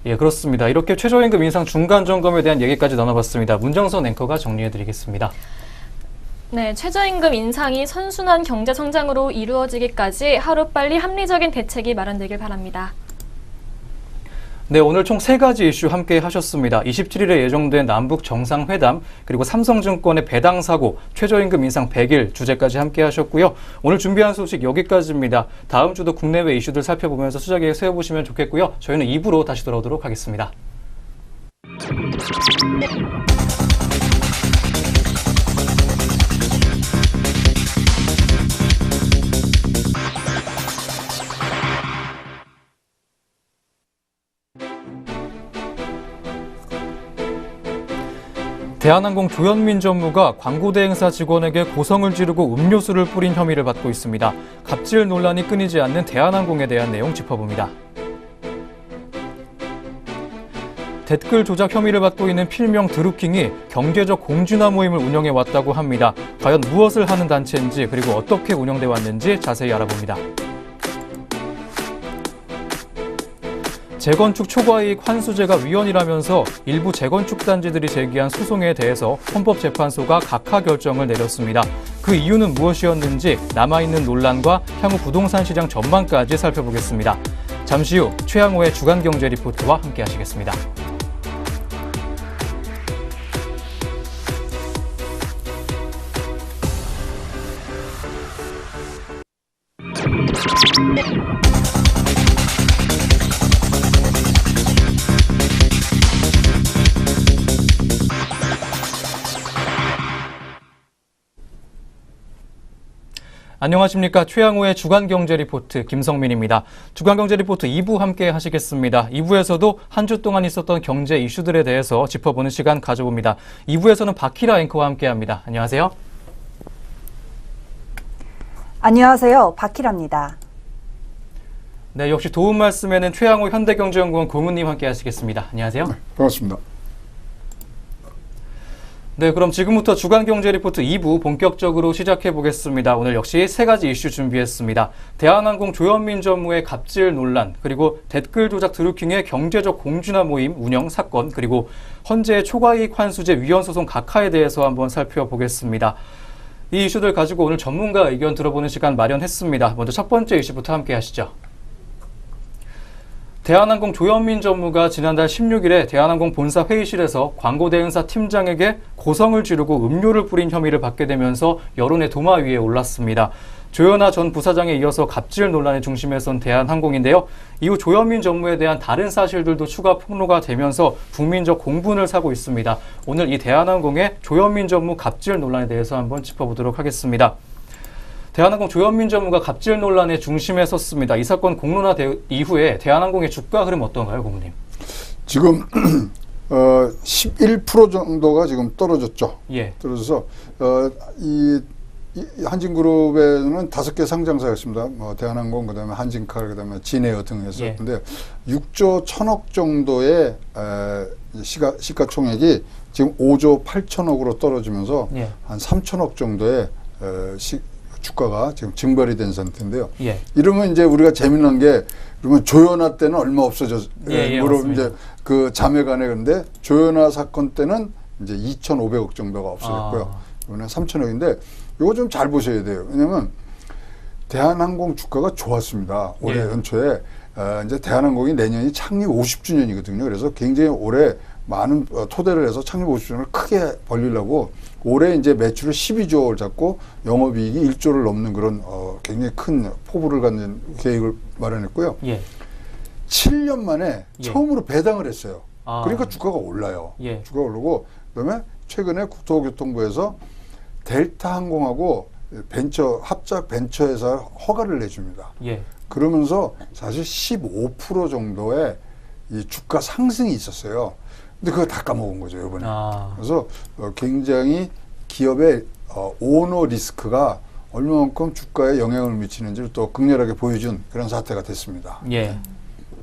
예, 그렇습니다. 이렇게 최저임금 인상 중간 점검에 대한 얘기까지 나눠봤습니다. 문정선 앵커가 정리해드리겠습니다. 네, 최저임금 인상이 선순환 경제 성장으로 이루어지기까지 하루빨리 합리적인 대책이 마련되길 바랍니다. 네, 오늘 총 3가지 이슈 함께 하셨습니다. 27일에 예정된 남북 정상회담, 그리고 삼성증권의 배당 사고, 최저임금 인상 100일 주제까지 함께 하셨고요. 오늘 준비한 소식 여기까지입니다. 다음 주도 국내외 이슈들 살펴보면서 투자 계획 세워보시면 좋겠고요. 저희는 2부로 다시 돌아오도록 하겠습니다. 대한항공 조현민 전무가 광고대행사 직원에게 고성을 지르고 음료수를 뿌린 혐의를 받고 있습니다. 갑질 논란이 끊이지 않는 대한항공에 대한 내용 짚어봅니다. 댓글 조작 혐의를 받고 있는 필명 드루킹이 경제적 공준화 모임을 운영해 왔다고 합니다. 과연 무엇을 하는 단체인지, 그리고 어떻게 운영돼 왔는지 자세히 알아봅니다. 재건축 초과이익 환수제가 위헌이라면서 일부 재건축 단지들이 제기한 소송에 대해서 헌법재판소가 각하 결정을 내렸습니다. 그 이유는 무엇이었는지, 남아있는 논란과 향후 부동산 시장 전망까지 살펴보겠습니다. 잠시 후 최양호의 주간경제 리포트와 함께 하시겠습니다. 안녕하십니까. 최양호의 주간경제 리포트 김성민입니다. 주간경제 리포트 2부 함께 하시겠습니다. 2부에서도 한 주 동안 있었던 경제 이슈들에 대해서 짚어보는 시간 가져봅니다. 2부에서는 박희라 앵커와 함께합니다. 안녕하세요. 안녕하세요. 박희라입니다. 네, 역시 도움 말씀에는 최양호 현대경제연구원 고문님 함께 하시겠습니다. 안녕하세요. 네, 반갑습니다. 네, 그럼 지금부터 주간경제 리포트 2부 본격적으로 시작해 보겠습니다. 오늘 역시 3가지 이슈 준비했습니다. 대한항공 조현민 전무의 갑질 논란, 그리고 댓글 조작 드루킹의 경제적 공준화 모임 운영 사건, 그리고 헌재의 초과이익 환수제 위헌 소송 각하에 대해서 한번 살펴보겠습니다. 이 이슈들 가지고 오늘 전문가 의견 들어보는 시간 마련했습니다. 먼저 첫 번째 이슈부터 함께 하시죠. 대한항공 조현민 전무가 지난달 16일에 대한항공 본사 회의실에서 광고대행사 팀장에게 고성을 지르고 음료를 뿌린 혐의를 받게 되면서 여론의 도마 위에 올랐습니다. 조현아 전 부사장에 이어서 갑질 논란의 중심에 선 대한항공인데요. 이후 조현민 전무에 대한 다른 사실들도 추가 폭로가 되면서 국민적 공분을 사고 있습니다. 오늘 이 대한항공의 조현민 전무 갑질 논란에 대해서 한번 짚어보도록 하겠습니다. 대한항공 조현민 전무가 갑질 논란의 중심에 섰습니다. 이 사건 공론화 이후에 대한항공의 주가 흐름 어떤가요, 고문님? 지금 11% 정도가 지금 떨어졌죠. 예. 떨어져서 이 한진그룹에는 5개 상장사가 있습니다. 뭐 대한항공, 그다음에 한진칼, 그다음에 진에어 등 해서. 예. 근데 6조 1천억 정도의 시가총액이 지금 5조 8천억으로 떨어지면서 예. 한 3천억 정도의 주가가 지금 증발이 된 상태인데요. 예. 이러면 이제 우리가 재미난 게, 그러면 조현아 때는 얼마 없어졌, 물론 이제 그 자매간에. 근데 조현아 사건 때는 이제 2,500억 정도가 없어졌고요. 이번에 3,000억인데 이거 좀 잘 보셔야 돼요. 왜냐면 대한항공 주가가 좋았습니다. 올해 연초에 이제 대한항공이 내년이 창립 50주년이거든요. 그래서 굉장히 올해 많은 토대를 해서 창립 50주년을 크게 벌리려고 올해 이제 매출을 12조를 잡고 영업이익이 1조를 넘는 그런 굉장히 큰 포부를 갖는 계획을 마련했고요. 예. 7년 만에 처음으로 배당을 했어요. 아. 그러니까 주가가 올라요. 예. 주가가 오르고, 그다음에 최근에 국토교통부에서 델타 항공하고 합작 벤처 회사 허가를 내줍니다. 예. 그러면서 사실 15% 정도의 이 주가 상승이 있었어요. 근데 그거 다 까먹은 거죠, 이번에. 그래서 굉장히 기업의 오너 리스크가 얼마만큼 주가에 영향을 미치는지를 또 극렬하게 보여준 그런 사태가 됐습니다. 예.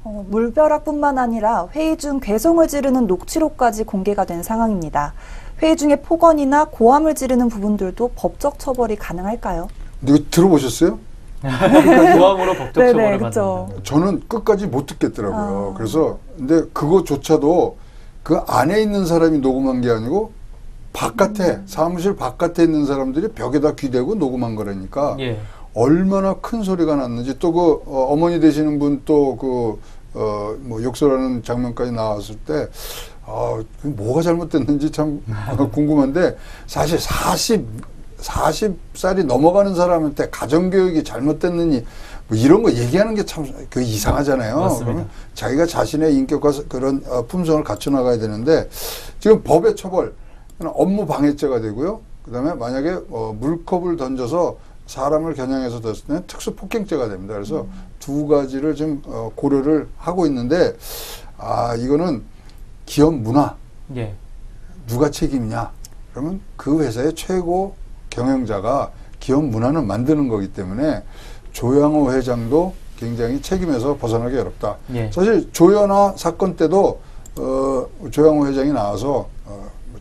물벼락뿐만 아니라 회의 중 괴성을 지르는 녹취록까지 공개가 된 상황입니다. 회의 중에 폭언이나 고함을 지르는 부분들도 법적 처벌이 가능할까요? 근데 이거 들어보셨어요? 그러니까 고함으로 법적 처벌을 그렇죠. 받는다. 저는 끝까지 못 듣겠더라고요. 그래서 근데 그거조차도 그 안에 있는 사람이 녹음한 게 아니고 바깥에 사무실 바깥에 있는 사람들이 벽에다 귀대고 녹음한 거라니까 예. 얼마나 큰 소리가 났는지 또 그 어머니 되시는 분 또 그 뭐 욕설하는 장면까지 나왔을 때 뭐가 잘못됐는지 참 궁금한데 사실 40살이 넘어가는 사람한테 가정교육이 잘못됐느니 뭐 이런 거 얘기하는 게 참 그 이상하잖아요. 맞습니다. 그러면 자기가 자신의 인격과 그런 품성을 갖춰 나가야 되는데 지금 법의 처벌 업무 방해죄가 되고요. 그다음에 만약에 물컵을 던져서 사람을 겨냥해서 뒀을 때는 특수폭행죄가 됩니다. 그래서 두 가지를 지금 고려를 하고 있는데 이거는 기업 문화 예. 누가 책임이냐? 그러면 그 회사의 최고 경영자가 기업 문화는 만드는 거기 때문에 조양호 회장도 굉장히 책임에서 벗어나기 어렵다. 예. 사실 조현아 사건 때도 조양호 회장이 나와서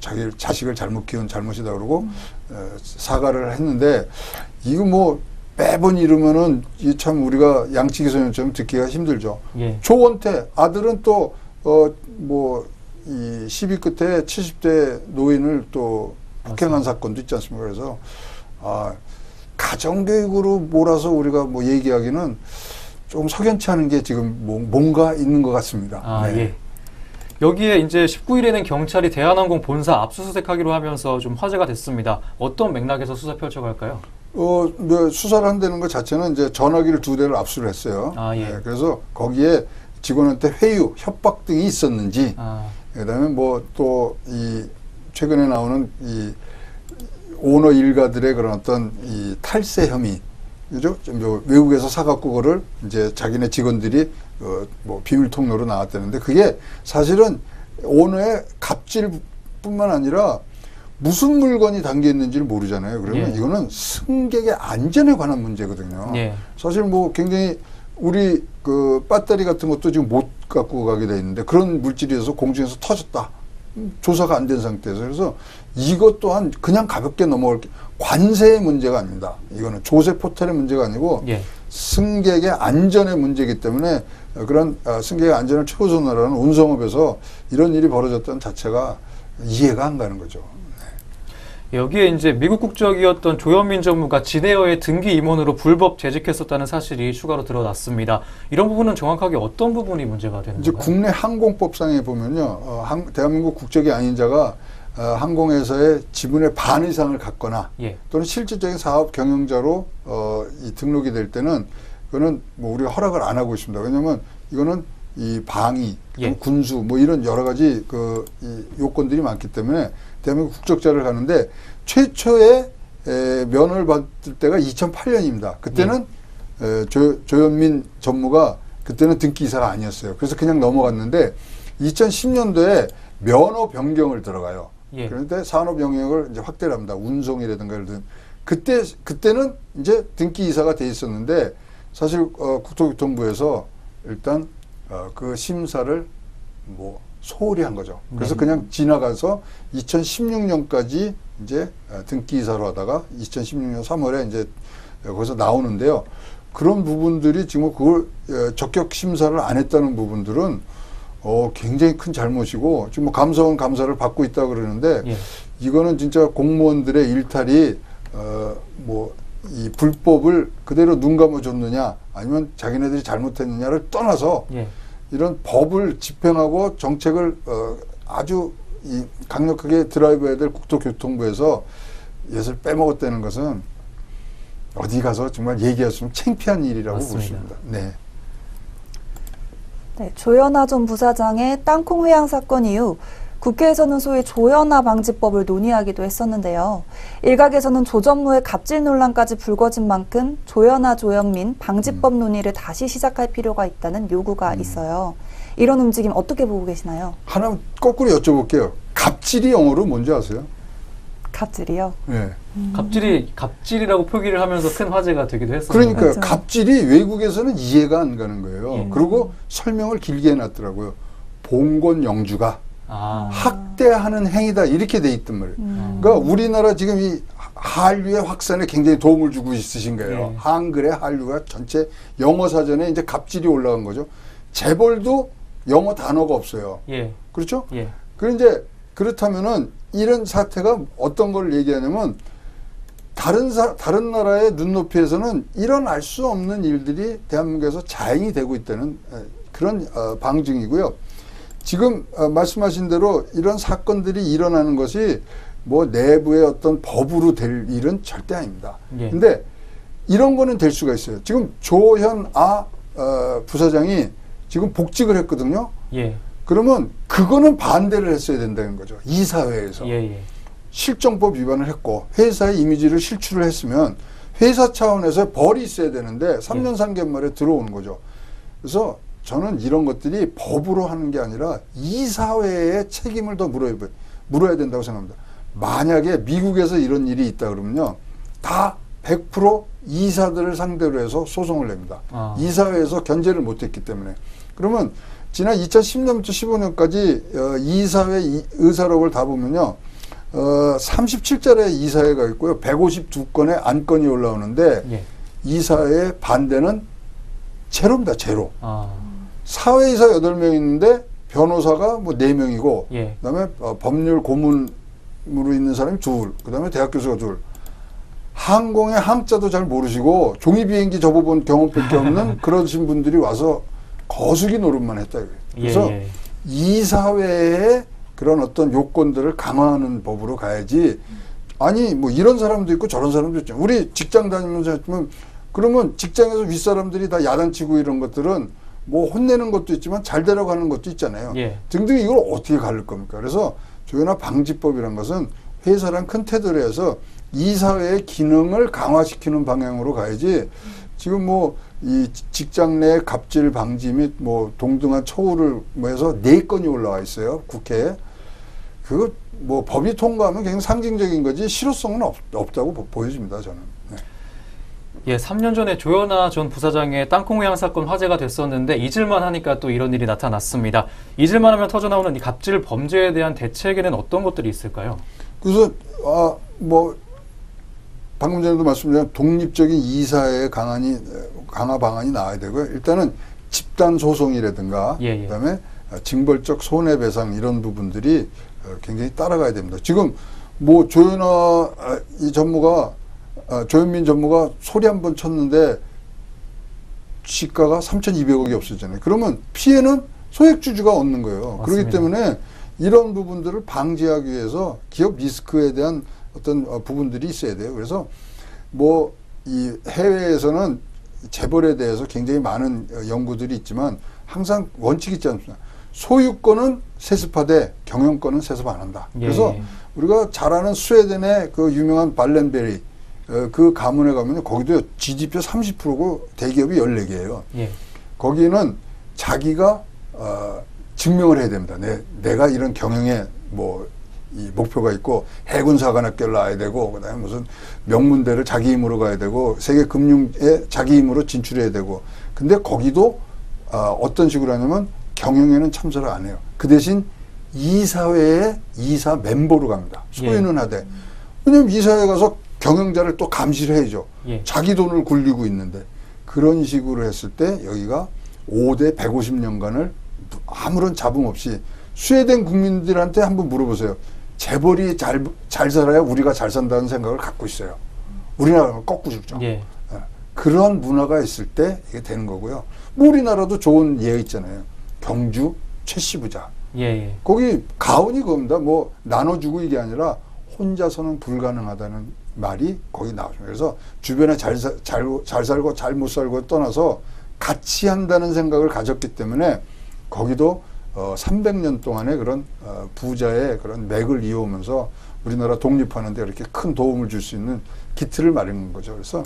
자기 자식을 잘못 키운 잘못이다 그러고 사과를 했는데 이거 뭐 매번 이러면은 참 우리가 양치기 소년처럼 듣기가 힘들죠. 예. 조원태 아들은 또 이 시비 끝에 70대 노인을 또 폭행한 사건도 있지 않습니까? 그래서 가정교육으로 몰아서 우리가 뭐 얘기하기는 좀 석연치 않은 게 지금 뭔가 있는 것 같습니다. 네. 예. 여기에 이제 19일에는 경찰이 대한항공 본사 압수수색하기로 하면서 좀 화제가 됐습니다. 어떤 맥락에서 수사 펼쳐갈까요? 수사를 한다는 것 자체는 이제 전화기를 2대를 압수를 했어요. 예. 네, 그래서 거기에 직원한테 회유, 협박 등이 있었는지, 그다음에 뭐 또 이 최근에 나오는 이 오너 일가들의 그런 어떤 이 탈세 혐의, 그죠? 좀 외국에서 사갖고 그거를 이제 자기네 직원들이 뭐 비밀 통로로 나왔다는데 그게 사실은 오너의 갑질뿐만 아니라 무슨 물건이 담겨 있는지를 모르잖아요. 그러면 이거는 승객의 안전에 관한 문제거든요. 사실 뭐 굉장히 우리 그 배터리 같은 것도 지금 못 갖고 가게 돼 있는데 그런 물질이어서 공중에서 터졌다. 조사가 안 된 상태에서 그래서 이것 또한 그냥 가볍게 넘어갈 관세의 문제가 아닙니다. 이거는 조세 포탈의 문제가 아니고 승객의 안전의 문제이기 때문에 그런 승객의 안전을 최우선으로 하는 운송업에서 이런 일이 벌어졌다는 자체가 이해가 안 가는 거죠. 여기에 이제 미국 국적이었던 조현민 전무가 진에어의 등기 임원으로 불법 재직했었다는 사실이 추가로 드러났습니다. 이런 부분은 정확하게 어떤 부분이 문제가 되는 이제 건가요? 국내 항공법상에 보면요, 대한민국 국적이 아닌 자가 항공회사의 지분의 반 이상을 갖거나 또는 실질적인 사업 경영자로 이 등록이 될 때는 그거는 뭐 우리가 허락을 안 하고 있습니다. 왜냐하면 이거는 이 방위, 군수 뭐 이런 여러 가지 이 요건들이 많기 때문에 대한민국 국적자를 가는데 최초의 면허를 받을 때가 2008년입니다. 그때는 조현민 전무가 그때는 등기이사가 아니었어요. 그래서 그냥 넘어갔는데 2010년도에 면허 변경을 들어가요. 그런데 산업 영역을 이제 확대를 합니다. 운송이라든가 이런 그때는 이제 등기이사가 돼 있었는데 사실 국토교통부에서 일단 그 심사를 뭐 소홀히 한 거죠. 그래서 그냥 지나가서 2016년까지 이제 등기이사로 하다가 2016년 3월에 이제 거기서 나오는데요. 그런 부분들이 지금 그걸 적격 심사를 안 했다는 부분들은 굉장히 큰 잘못이고 지금 뭐 감사원 감사를 받고 있다 그러는데 이거는 진짜 공무원들의 일탈이 뭐 이 불법을 그대로 눈 감아줬느냐 아니면 자기네들이 잘못했느냐를 떠나서 이런 법을 집행하고 정책을 아주 강력하게 드라이브해야 될 국토교통부에서 엿을 빼먹었다는 것은 어디 가서 정말 얘기했으면 창피한 일이라고 볼 수 있습니다. 네, 조현아 전 부사장의 땅콩 회항 사건 이후 국회에서는 소위 조현아 방지법을 논의하기도 했었는데요. 일각에서는 조 전무의 갑질 논란까지 불거진 만큼 조현아, 조현민 방지법 논의를 다시 시작할 필요가 있다는 요구가 있어요. 이런 움직임 어떻게 보고 계시나요? 하나 거꾸로 여쭤볼게요. 갑질이 영어로 뭔지 아세요? 갑질이요? 네. 갑질이라고 표기를 하면서 큰 화제가 되기도 했습니다. 그러니까 그렇죠. 갑질이 외국에서는 이해가 안 가는 거예요. 그리고 설명을 길게 해놨더라고요. 봉건 영주가 학대하는 행위다 이렇게 돼 있단 말이에요. 그러니까 우리나라 지금 이 한류의 확산에 굉장히 도움을 주고 있으신 거예요. 한글의 한류가 전체 영어 사전에 이제 갑질이 올라간 거죠. 재벌도 영어 단어가 없어요. 그렇죠? 그리고 이제 그렇다면은 이런 사태가 어떤 걸 얘기하냐면 다른 나라의 눈높이에서는 일어날 수 없는 일들이 대한민국에서 자행이 되고 있다는 그런 방증이고요. 지금 말씀하신 대로 이런 사건들이 일어나는 것이 뭐 내부의 어떤 법으로 될 일은 절대 아닙니다. 예. 근데 이런 거는 될 수가 있어요. 지금 조현아 부사장이 지금 복직을 했거든요. 예. 그러면 그거는 반대를 했어야 된다는 거죠. 이사회에서. 예, 예. 실정법 위반을 했고 회사의 이미지를 실추를 했으면 회사 차원에서 벌이 있어야 되는데 3년 3개월에 들어오는 거죠. 그래서 저는 이런 것들이 법으로 하는 게 아니라 이사회의 책임을 더 물어야 된다고 생각합니다. 만약에 미국에서 이런 일이 있다 그러면요. 다 100% 이사들을 상대로 해서 소송을 냅니다. 이사회에서 견제를 못했기 때문에. 그러면 지난 2010년부터 15년까지 이사회 의사록을 다 보면요. 37자리의 이사회가 있고요. 152건의 안건이 올라오는데 예. 이사회의 반대는 제로입니다. 제로. 아. 사회이사 8명 있는데 변호사가 뭐 4명이고 예. 그다음에 법률 고문으로 있는 사람이 2, 그다음에 대학 교수가 2. 항공의 항자도 잘 모르시고 종이 비행기 접어본 경험밖에 없는 그러신 분들이 와서 거수기 노릇만 했다. 그래서 예. 이사회의 그런 어떤 요건들을 강화하는 법으로 가야지. 아니 뭐 이런 사람도 있고 저런 사람도 있죠. 우리 직장 다니면서 했지만 그러면 직장에서 윗사람들이 다 야단치고 이런 것들은 뭐 혼내는 것도 있지만 잘 데려가는 것도 있잖아요. 예. 등등 이걸 어떻게 가를 겁니까? 그래서 조현아 방지법이라는 것은 회사랑 큰 테두리에서 이사회의 기능을 강화시키는 방향으로 가야지. 지금 뭐 이 직장 내 갑질 방지 및 뭐 동등한 처우를 뭐 해서 4건이 올라와 있어요. 국회에. 그거 뭐 법이 통과하면 그냥 상징적인 거지 실효성은 없다고 보여집니다. 저는. 네. 예, 3년 전에 조현아 전 부사장의 땅콩 회항 사건 화제가 됐었는데 잊을만 하니까 또 이런 일이 나타났습니다. 잊을만 하면 터져나오는 이 갑질 범죄에 대한 대책에는 어떤 것들이 있을까요? 그래서 뭐 방금 전에도 말씀드린 독립적인 이사회의 강화 방안이 나와야 되고요. 일단은 집단 소송이라든가 예. 그다음에 징벌적 손해배상 이런 부분들이 굉장히 따라가야 됩니다. 지금 뭐 조현아 이 전무가 조현민 전무가 소리 한 번 쳤는데 시가가 3,200억이 없어졌잖아요. 그러면 피해는 소액주주가 얻는 거예요. 맞습니다. 그렇기 때문에 이런 부분들을 방지하기 위해서 기업 리스크에 대한 어떤 부분들이 있어야 돼요. 그래서 뭐 이 해외에서는 재벌에 대해서 굉장히 많은 연구들이 있지만 항상 원칙이 있지 않습니까? 소유권은 세습하되 경영권은 세습 안 한다. 예. 그래서 우리가 잘 아는 스웨덴의 그 유명한 발렌베리 그 가문에 가면 거기도 GDP 30%고 대기업이 14개예요. 예. 거기는 자기가 증명을 해야 됩니다. 내가 이런 경영에 뭐 이 목표가 있고 해군사관학교를 나와야 되고 그다음에 무슨 명문대를 자기 힘으로 가야 되고 세계 금융에 자기 힘으로 진출해야 되고 근데 거기도 어떤 식으로 하냐면 경영에는 참석을 안 해요. 그 대신 이사회에 이사 멤버로 갑니다. 소유는 하되 왜냐면 이사회에 가서 경영자를 또 감시를 해야죠. 예. 자기 돈을 굴리고 있는데 그런 식으로 했을 때 여기가 5대 150년간을 아무런 잡음 없이 스웨덴 국민들한테 한번 물어보세요. 재벌이 잘 살아야 우리가 잘 산다는 생각을 갖고 있어요. 우리나라는 거꾸로 죽죠. 예. 그런 문화가 있을 때 이게 되는 거고요. 뭐 우리나라도 좋은 예 있잖아요. 경주 최씨 부자. 예. 거기 가훈이 그겁니다. 뭐 나눠주고 이게 아니라 혼자서는 불가능하다는 말이 거기 나오죠. 그래서 주변에 잘 살고 잘 못 살고 떠나서 같이 한다는 생각을 가졌기 때문에 거기도 300년 동안의 그런 부자의 그런 맥을 이어오면서 우리나라 독립하는데 이렇게 큰 도움을 줄 수 있는 기틀을 마련한 거죠. 그래서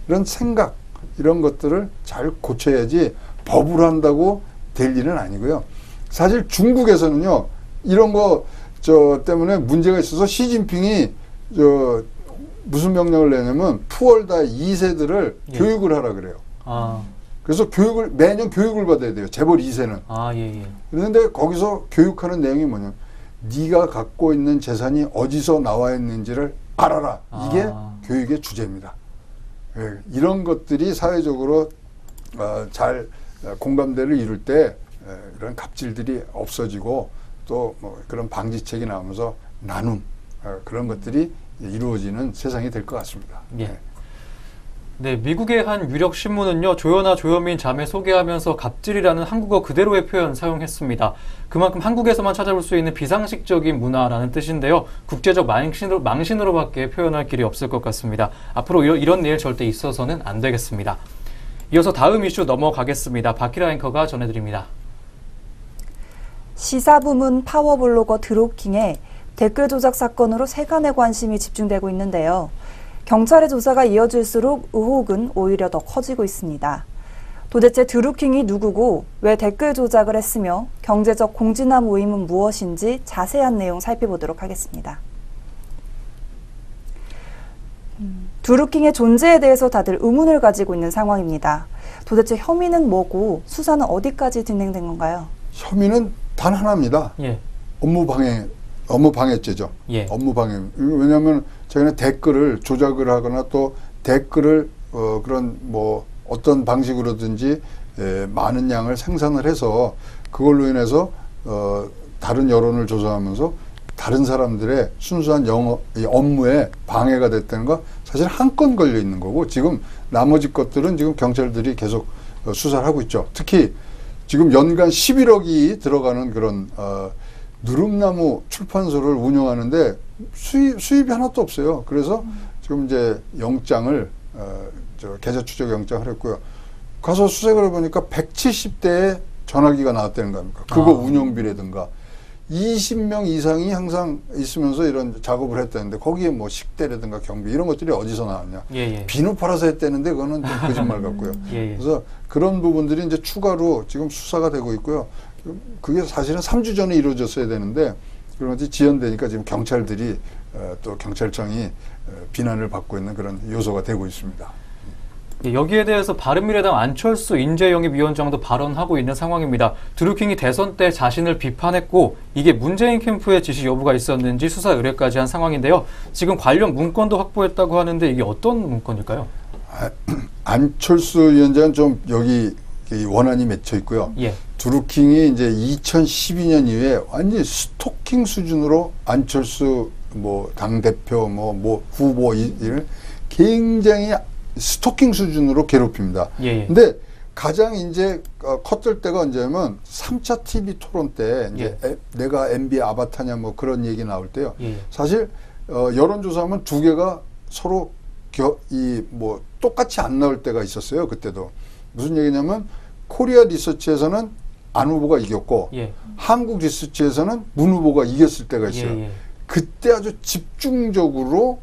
이런 생각, 이런 것들을 잘 고쳐야지 법으로 한다고 될 일은 아니고요. 사실 중국에서는요, 이런 거 때문에 문제가 있어서 시진핑이 무슨 명령을 내냐면 푸얼다 2세들을 예. 교육을 하라 그래요. 그래서 매년 교육을 받아야 돼요. 재벌 2세는. 예. 그런데 거기서 교육하는 내용이 뭐냐면 네가 갖고 있는 재산이 어디서 나와 있는지를 알아라. 이게 교육의 주제입니다. 예, 이런 것들이 사회적으로 잘 공감대를 이룰 때 이런 갑질들이 없어지고 또 뭐 그런 방지책이 나오면서 나눔 그런 것들이 이루어지는 세상이 될 것 같습니다. 예. 네, 미국의 한 유력 신문은요, 조연아 조현민 자매 소개하면서 갑질이라는 한국어 그대로의 표현 사용했습니다. 그만큼 한국에서만 찾아볼 수 있는 비상식적인 문화라는 뜻인데요. 국제적 망신으로밖에 표현할 길이 없을 것 같습니다. 앞으로 이런 일 절대 있어서는 안 되겠습니다. 이어서 다음 이슈 넘어가겠습니다. 박희라 앵커가 전해드립니다. 시사부문 파워블로거 드롭킹의 댓글 조작 사건으로 세간의 관심이 집중되고 있는데요. 경찰의 조사가 이어질수록 의혹은 오히려 더 커지고 있습니다. 도대체 드루킹이 누구고 왜 댓글 조작을 했으며 경제적 공진화 모임은 무엇인지 자세한 내용 살펴보도록 하겠습니다. 드루킹의 존재에 대해서 다들 의문을 가지고 있는 상황입니다. 도대체 혐의는 뭐고 수사는 어디까지 진행된 건가요? 혐의는 단 하나입니다. 예. 업무 방해죄죠. 예. 업무 방해. 왜냐하면 저희는 댓글을 조작을 하거나 또 댓글을 그런 뭐 어떤 방식으로든지 많은 양을 생산을 해서 그걸로 인해서 다른 여론을 조사하면서 다른 사람들의 순수한 이 업무에 방해가 됐다는 거 사실 한 건 걸려 있는 거고 지금 나머지 것들은 지금 경찰들이 계속 수사를 하고 있죠. 특히 지금 연간 11억이 들어가는 그런 누름나무 출판소를 운영하는데 수입이 하나도 없어요. 그래서 지금 이제 영장을 계좌 추적 영장을 했고요. 가서 수색을 해보니까 170대의 전화기가 나왔다는 겁니까? 그거 운영비라든가 20명 이상이 항상 있으면서 이런 작업을 했다는데 거기에 뭐 식대라든가 경비 이런 것들이 어디서 나왔냐? 예. 비누 팔아서 했다는데 그거는 좀 거짓말 같고요. 예. 그래서 그런 부분들이 이제 추가로 지금 수사가 되고 있고요. 그게 사실은 3주 전에 이루어졌어야 되는데 그런 것이 지연되니까 지금 경찰들이 또 경찰청이 비난을 받고 있는 그런 요소가 되고 있습니다. 여기에 대해서 바른미래당 안철수 인재영입위원장도 발언하고 있는 상황입니다. 드루킹이 대선 때 자신을 비판했고 이게 문재인 캠프의 지시 여부가 있었는지 수사 의뢰까지 한 상황인데요. 지금 관련 문건도 확보했다고 하는데 이게 어떤 문건일까요? 안철수 위원장은 좀 여기 원한이 맺혀 있고요. 예. 드루킹이 이제 2012년 이후에 완전히 스토킹 수준으로 안철수 뭐 당대표 뭐 후보 이를 굉장히 스토킹 수준으로 괴롭힙니다. 예. 근데 가장 이제 컸을 때가 언제냐면 3차 TV 토론 때 이제 내가 MB 아바타냐 뭐 그런 얘기 나올 때요. 사실 여론조사하면 두 개가 서로 뭐 똑같이 안 나올 때가 있었어요. 그때도 무슨 얘기냐면 코리아 리서치에서는 안 후보가 이겼고 한국 리서치에서는 문 후보가 이겼을 때가 있어요. 그때 아주 집중적으로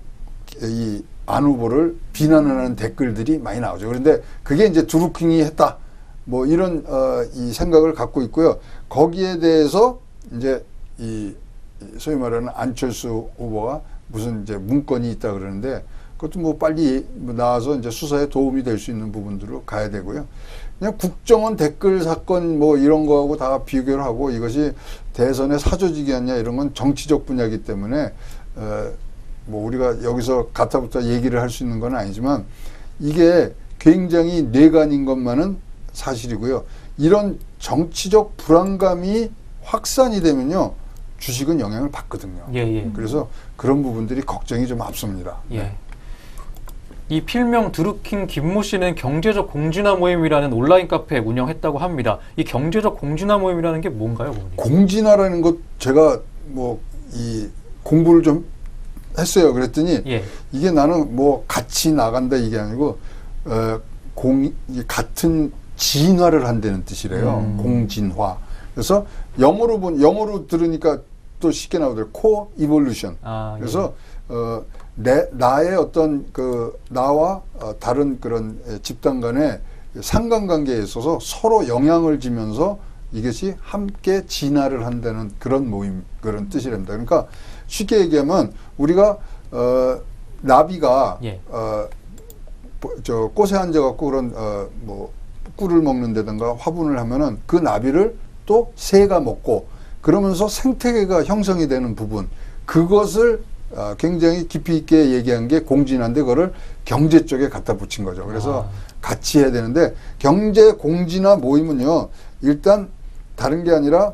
이 안 후보를 비난을 하는 댓글들이 많이 나오죠. 그런데 그게 이제 드루킹이 했다. 뭐 이런 이 생각을 갖고 있고요. 거기에 대해서 이제 이 소위 말하는 안철수 후보가 무슨 이제 문건이 있다 그러는데 그것도 뭐 빨리 나와서 이제 수사에 도움이 될 수 있는 부분들로 가야 되고요. 그냥 국정원 댓글 사건 뭐 이런 거하고 다 비교를 하고 이것이 대선의 사조직이었냐 이런 건 정치적 분야이기 때문에 뭐 우리가 여기서 가타부터 얘기를 할 수 있는 건 아니지만 이게 굉장히 뇌관인 것만은 사실이고요. 이런 정치적 불안감이 확산이 되면요. 주식은 영향을 받거든요. 그래서 그런 부분들이 걱정이 좀 앞섭니다. 이 필명 드루킹 김모 씨는 경제적 공진화 모임이라는 온라인 카페 운영했다고 합니다. 이 경제적 공진화 모임이라는 게 뭔가요, 부모님? 공진화라는 것 제가 뭐 이 공부를 좀 했어요. 그랬더니 이게 나는 뭐 같이 나간다 이게 아니고 같은 진화를 한다는 뜻이래요. 공진화. 그래서 영어로 들으니까 또 쉽게 나오더라고요. co-evolution. 그래서 나의 어떤 나와 다른 그런 집단 간의 상관관계에 있어서 서로 영향을 주면서 이것이 함께 진화를 한다는 그런 모임, 그런 뜻이랍니다. 그러니까 쉽게 얘기하면 우리가 나비가 저 꽃에 앉아갖고 그런 뭐 꿀을 먹는다든가 화분을 하면은 그 나비를 또 새가 먹고 그러면서 생태계가 형성이 되는 부분 그것을 굉장히 깊이 있게 얘기한 게 공진화인데 그거를 경제 쪽에 갖다 붙인 거죠. 그래서 같이 해야 되는데 경제 공진화 모임은요 일단 다른 게 아니라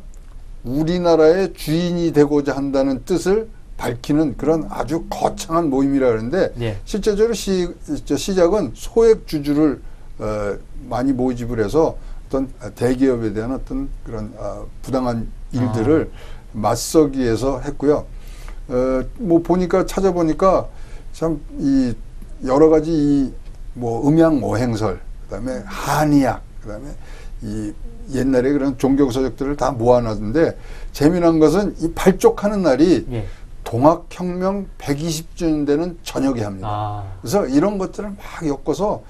우리나라의 주인이 되고자 한다는 뜻을 밝히는 그런 아주 거창한 모임이라 그러는데 예. 실제적으로 시작은 소액 주주를 많이 모집을 해서 어떤 대기업에 대한 어떤 그런 부당한 일들을 맞서기 위해서 했고요. 뭐 보니까 찾아보니까 참 이 여러 가지 이 뭐 음양오행설, 그다음에 한의학, 그다음에 이 옛날에 그런 종교서적들을 다 모아놨는데 재미난 것은 이 발족하는 날이 예. 동학혁명 120주년 되는 저녁에 합니다. 아. 그래서 이런 것들을 막 엮어서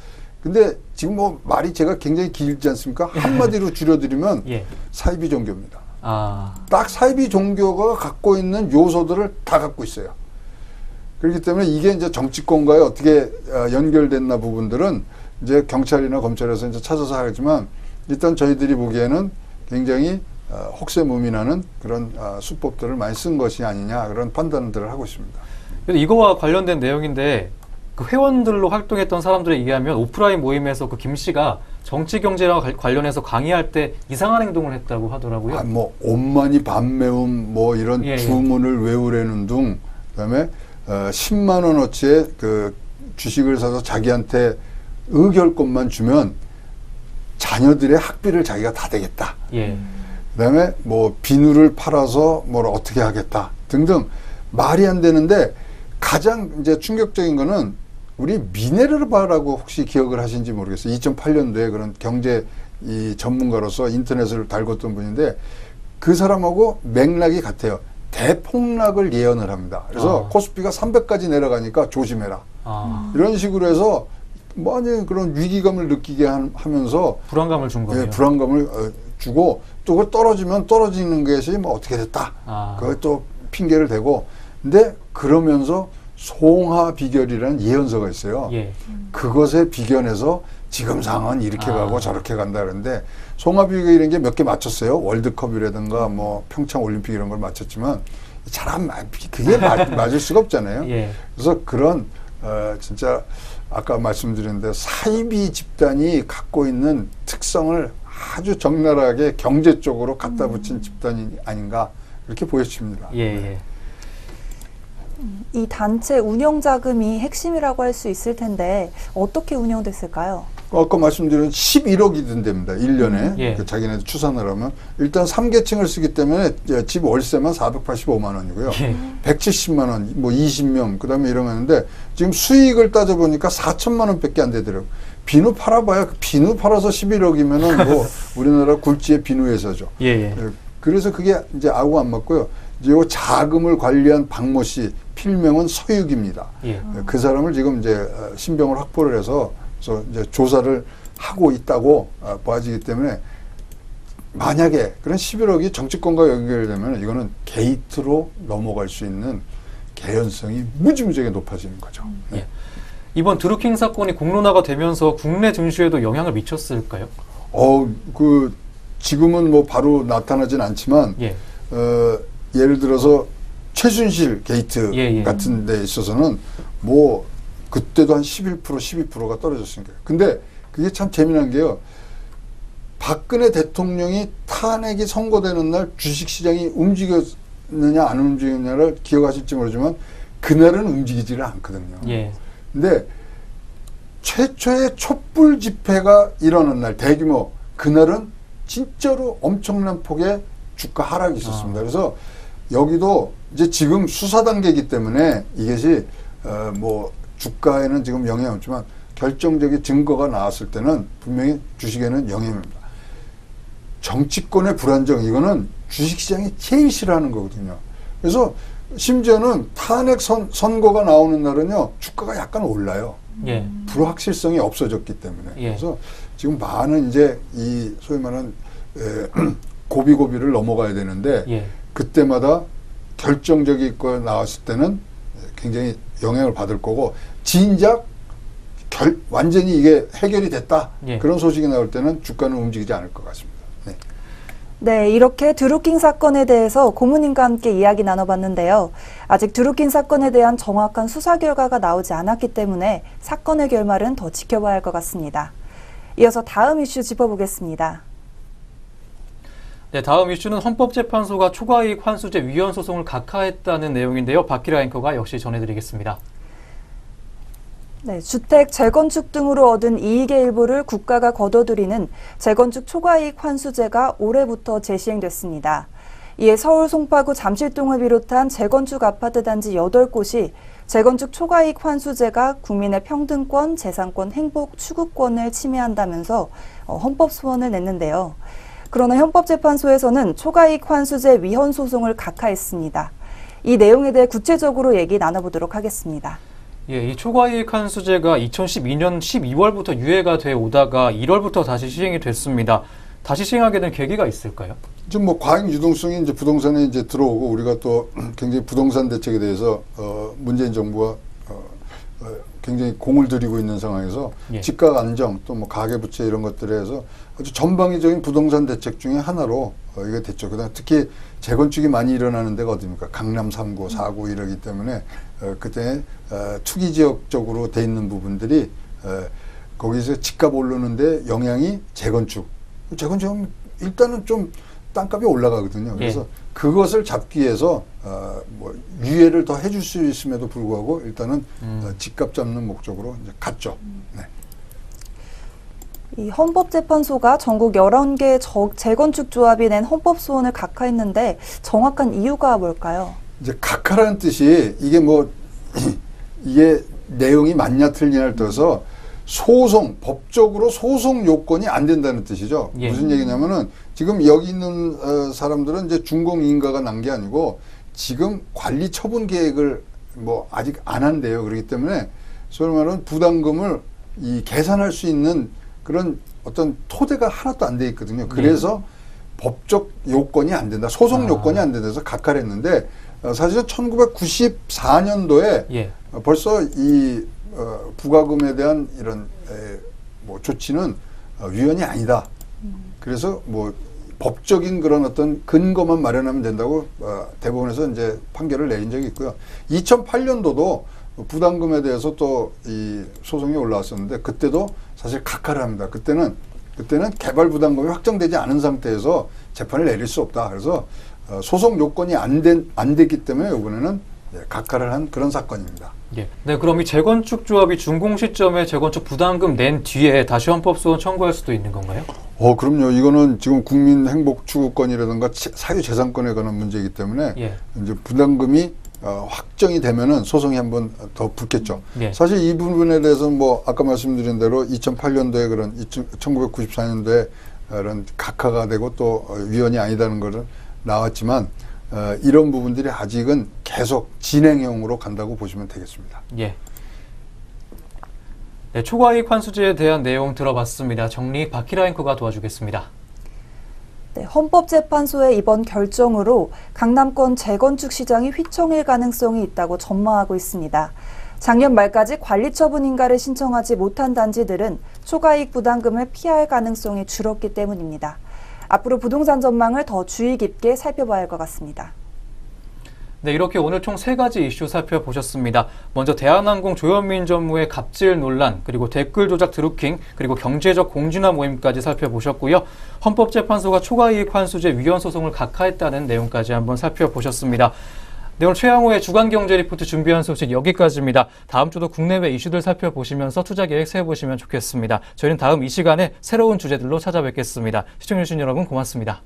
근데 지금 뭐 말이 제가 굉장히 길지 않습니까? 한마디로 줄여드리면 예. 사이비 종교입니다. 아. 딱 사이비 종교가 갖고 있는 요소들을 다 갖고 있어요. 그렇기 때문에 이게 이제 정치권과의 어떻게 연결됐나 부분들은 이제 경찰이나 검찰에서 이제 찾아서 하겠지만 일단 저희들이 보기에는 굉장히 혹세무민하는 그런 수법들을 많이 쓴 것이 아니냐 그런 판단들을 하고 있습니다. 이거와 관련된 내용인데 그 회원들로 활동했던 사람들에 의하면 오프라인 모임에서 그 김 씨가 정치 경제와 관련해서 강의할 때 이상한 행동을 했다고 하더라고요. 뭐 옷만이 반매움 뭐 이런 예, 주문을 외우려는 둥 그다음에 10만 원어치의 그 주식을 사서 자기한테 의결권만 주면 자녀들의 학비를 자기가 다 대겠다. 예. 그다음에 뭐 비누를 팔아서 뭘 어떻게 하겠다 등등 말이 안 되는데 가장 이제 충격적인 거는 우리 미네르바라고 혹시 기억을 하신지 모르겠어요. 2008년도에 그런 경제 이 전문가로서 인터넷을 달궜던 분인데 그 사람하고 맥락이 같아요. 대폭락을 예언을 합니다. 그래서 코스피가 300까지 내려가니까 조심해라. 이런 식으로 해서 많이 그런 위기감을 느끼게 하면서 불안감을 준 거예요. 예, 불안감을 주고 또 그 떨어지면 떨어지는 것이 뭐 어떻게 됐다. 그걸 또 핑계를 대고 근데 그러면서 송하 비결이라는 예언서가 있어요. 예. 그것에 비견해서 지금 상황은 이렇게 가고 저렇게 간다 그러는데 송하 비결 이런 게 몇 개 맞췄어요. 월드컵이라든가 뭐 평창 올림픽 이런 걸 맞췄지만 잘 안 그게 맞을 수가 없잖아요. 예. 그래서 그런 진짜 아까 말씀드렸는데 사이비 집단이 갖고 있는 특성을 아주 적나라하게 경제 쪽으로 갖다 붙인 집단이 아닌가 이렇게 보여집니다. 예. 예. 이 단체 운영 자금이 핵심이라고 할 수 있을 텐데 어떻게 운영됐을까요? 아까 말씀드린 11억이 든답니다. 1년에. 예. 그 자기네들 추산을 하면. 일단 3계층을 쓰기 때문에 집 월세만 485만 원이고요. 예. 170만 원, 뭐 20명, 그 다음에 이런 거 하는데 지금 수익을 따져보니까 4천만 원밖에 안 되더라고요. 비누 팔아봐야 비누 팔아서 11억이면은 뭐 우리나라 굴지의 비누 회사죠. 예. 예. 그래서 그게 이제 아구 안 맞고요. 이제 요 자금을 관리한 박모 씨, 필명은 서육입니다. 예. 그 사람을 지금 이제 신병을 확보를 해서 그래서 이제 조사를 하고 있다고 보아지기 때문에 만약에 그런 11억이 정치권과 연결되면 이거는 게이트로 넘어갈 수 있는 개연성이 무지무지하게 높아지는 거죠. 네. 예. 이번 드루킹 사건이 공론화가 되면서 국내 증시에도 영향을 미쳤을까요? 그 지금은 뭐 바로 나타나진 않지만 예. 예를 들어서 최순실 게이트 예. 같은 데 있어서는 뭐 그때도 한 11%, 12%가 떨어졌으니까. 근데 그게 참 재미난 게요. 박근혜 대통령이 탄핵이 선고되는 날 주식시장이 움직였느냐 안 움직였느냐를 기억하실지 모르지만 그날은 움직이지를 않거든요. 예. 근데 최초의 촛불 집회가 일어난 날 대규모 그날은 진짜로 엄청난 폭의 주가 하락이 있었습니다. 그래서 여기도 이제 지금 수사 단계이기 때문에 이것이 뭐 주가에는 지금 영향이 없지만 결정적인 증거가 나왔을 때는 분명히 주식에는 영향이 옵니다. 정치권의 불안정 이거는 주식시장이 제일 싫어하는 거거든요. 그래서 심지어는 탄핵 선고가 나오는 날은요 주가가 약간 올라요. 예. 불확실성이 없어졌기 때문에. 예. 그래서 지금 많은 이제 이 소위 말하는 고비고비를 넘어가야 되는데 예. 그때마다 결정적인 거 나왔을 때는 굉장히 영향을 받을 거고 진작 완전히 이게 해결이 됐다. 예. 그런 소식이 나올 때는 주가는 움직이지 않을 것 같습니다. 네. 네, 이렇게 드루킹 사건에 대해서 고문님과 함께 이야기 나눠봤는데요. 아직 드루킹 사건에 대한 정확한 수사 결과가 나오지 않았기 때문에 사건의 결말은 더 지켜봐야 할 것 같습니다. 이어서 다음 이슈 짚어보겠습니다. 네, 다음 이슈는 헌법재판소가 초과이익 환수제 위헌 소송을 각하했다는 내용인데요. 박기라 앵커가 역시 전해드리겠습니다. 네, 주택, 재건축 등으로 얻은 이익의 일부를 국가가 거둬들이는 재건축 초과이익 환수제가 올해부터 재시행됐습니다. 이에 서울 송파구 잠실동을 비롯한 재건축 아파트 단지 8곳이 재건축 초과이익 환수제가 국민의 평등권, 재산권, 행복, 추구권을 침해한다면서 헌법 소원을 냈는데요. 그러나 헌법재판소에서는 초과이익 환수제 위헌 소송을 각하했습니다. 이 내용에 대해 구체적으로 얘기 나눠보도록 하겠습니다. 예, 이 초과이익 환수제가 2012년 12월부터 유예가 돼 오다가 1월부터 다시 시행이 됐습니다. 다시 시행하게 된 계기가 있을까요? 좀 뭐 과잉 유동성이 이제 부동산에 이제 들어오고 우리가 또 굉장히 부동산 대책에 대해서 문재인 정부가 굉장히 공을 들이고 있는 상황에서 예. 집값 안정 또 뭐 가계 부채 이런 것들에 해서 아주 전방위적인 부동산 대책 중에 하나로 이게 됐죠. 그다음 특히 재건축이 많이 일어나는 데가 어디입니까? 강남 3구, 4구 이러기 때문에 그때 투기 지역 쪽으로 돼 있는 부분들이 거기서 집값 오르는데 영향이 재건축은 일단은 좀 땅값이 올라가거든요. 그래서 예. 그것을 잡기 위해서 뭐 유예를 더 해줄 수 있음에도 불구하고 일단은 집값 잡는 목적으로 이제 갔죠. 네. 이 헌법재판소가 전국 11개 재건축 조합이 낸 헌법 소원을 각하했는데 정확한 이유가 뭘까요? 이제 각하라는 뜻이 이게 뭐 이게 내용이 맞냐 틀리냐를 떠서 법적으로 소송 요건이 안 된다는 뜻이죠. 예. 무슨 얘기냐면은 지금 여기 있는 사람들은 이제 준공인가가 난 게 아니고 지금 관리 처분 계획을 뭐 아직 안 한대요. 그렇기 때문에 소위 말하는 부담금을 계산할 수 있는 그런 어떤 토대가 하나도 안 돼 있거든요. 그래서 법적 요건이 안 된다. 소송 요건이 안 된다서 각하를 했는데 사실은 1994년도에 예. 벌써 이 부과금에 대한 이런 뭐 조치는 위헌이 아니다. 그래서 뭐 법적인 그런 어떤 근거만 마련하면 된다고 대법원에서 이제 판결을 내린 적이 있고요. 2008년도도 부담금에 대해서 또 이 소송이 올라왔었는데 그때도 사실 각하를 합니다. 그때는 개발 부담금이 확정되지 않은 상태에서 재판을 내릴 수 없다. 그래서 소송 요건이 안 됐기 때문에 이번에는 각하를 한 그런 사건입니다. 예. 네, 그럼 이 재건축 조합이 준공 시점에 재건축 부담금 낸 뒤에 다시 헌법소원 청구할 수도 있는 건가요? 그럼요. 이거는 지금 국민 행복 추구권이라든가 사유재산권에 관한 문제이기 때문에 예. 이제 부담금이 확정이 되면은 소송이 한번 더 붙겠죠. 예. 사실 이 부분에 대해서는 뭐 아까 말씀드린 대로 2008년도에 그런 1994년도에 그런 각하가 되고 또 위헌이 아니다는 것은 나왔지만 이런 부분들이 아직은 계속 진행형으로 간다고 보시면 되겠습니다. 예. 네, 초과이익 환수제에 대한 내용 들어봤습니다. 정리 박희라 앵커가 도와주겠습니다. 네, 헌법재판소의 이번 결정으로 강남권 재건축 시장이 휘청일 가능성이 있다고 전망하고 있습니다. 작년 말까지 관리처분 인가를 신청하지 못한 단지들은 초과이익 부담금을 피할 가능성이 줄었기 때문입니다. 앞으로 부동산 전망을 더 주의 깊게 살펴봐야 할 것 같습니다. 네, 이렇게 오늘 총 3가지 이슈 살펴보셨습니다. 먼저 대한항공 조현민 전무의 갑질 논란, 그리고 댓글 조작 드루킹, 그리고 경제적 공진화 모임까지 살펴보셨고요. 헌법재판소가 초과이익 환수제 위헌 소송을 각하했다는 내용까지 한번 살펴보셨습니다. 네, 오늘 최양호의 주간경제 리포트 준비한 소식 여기까지입니다. 다음 주도 국내외 이슈들 살펴보시면서 투자 계획 세워보시면 좋겠습니다. 저희는 다음 이 시간에 새로운 주제들로 찾아뵙겠습니다. 시청해주신 여러분 고맙습니다.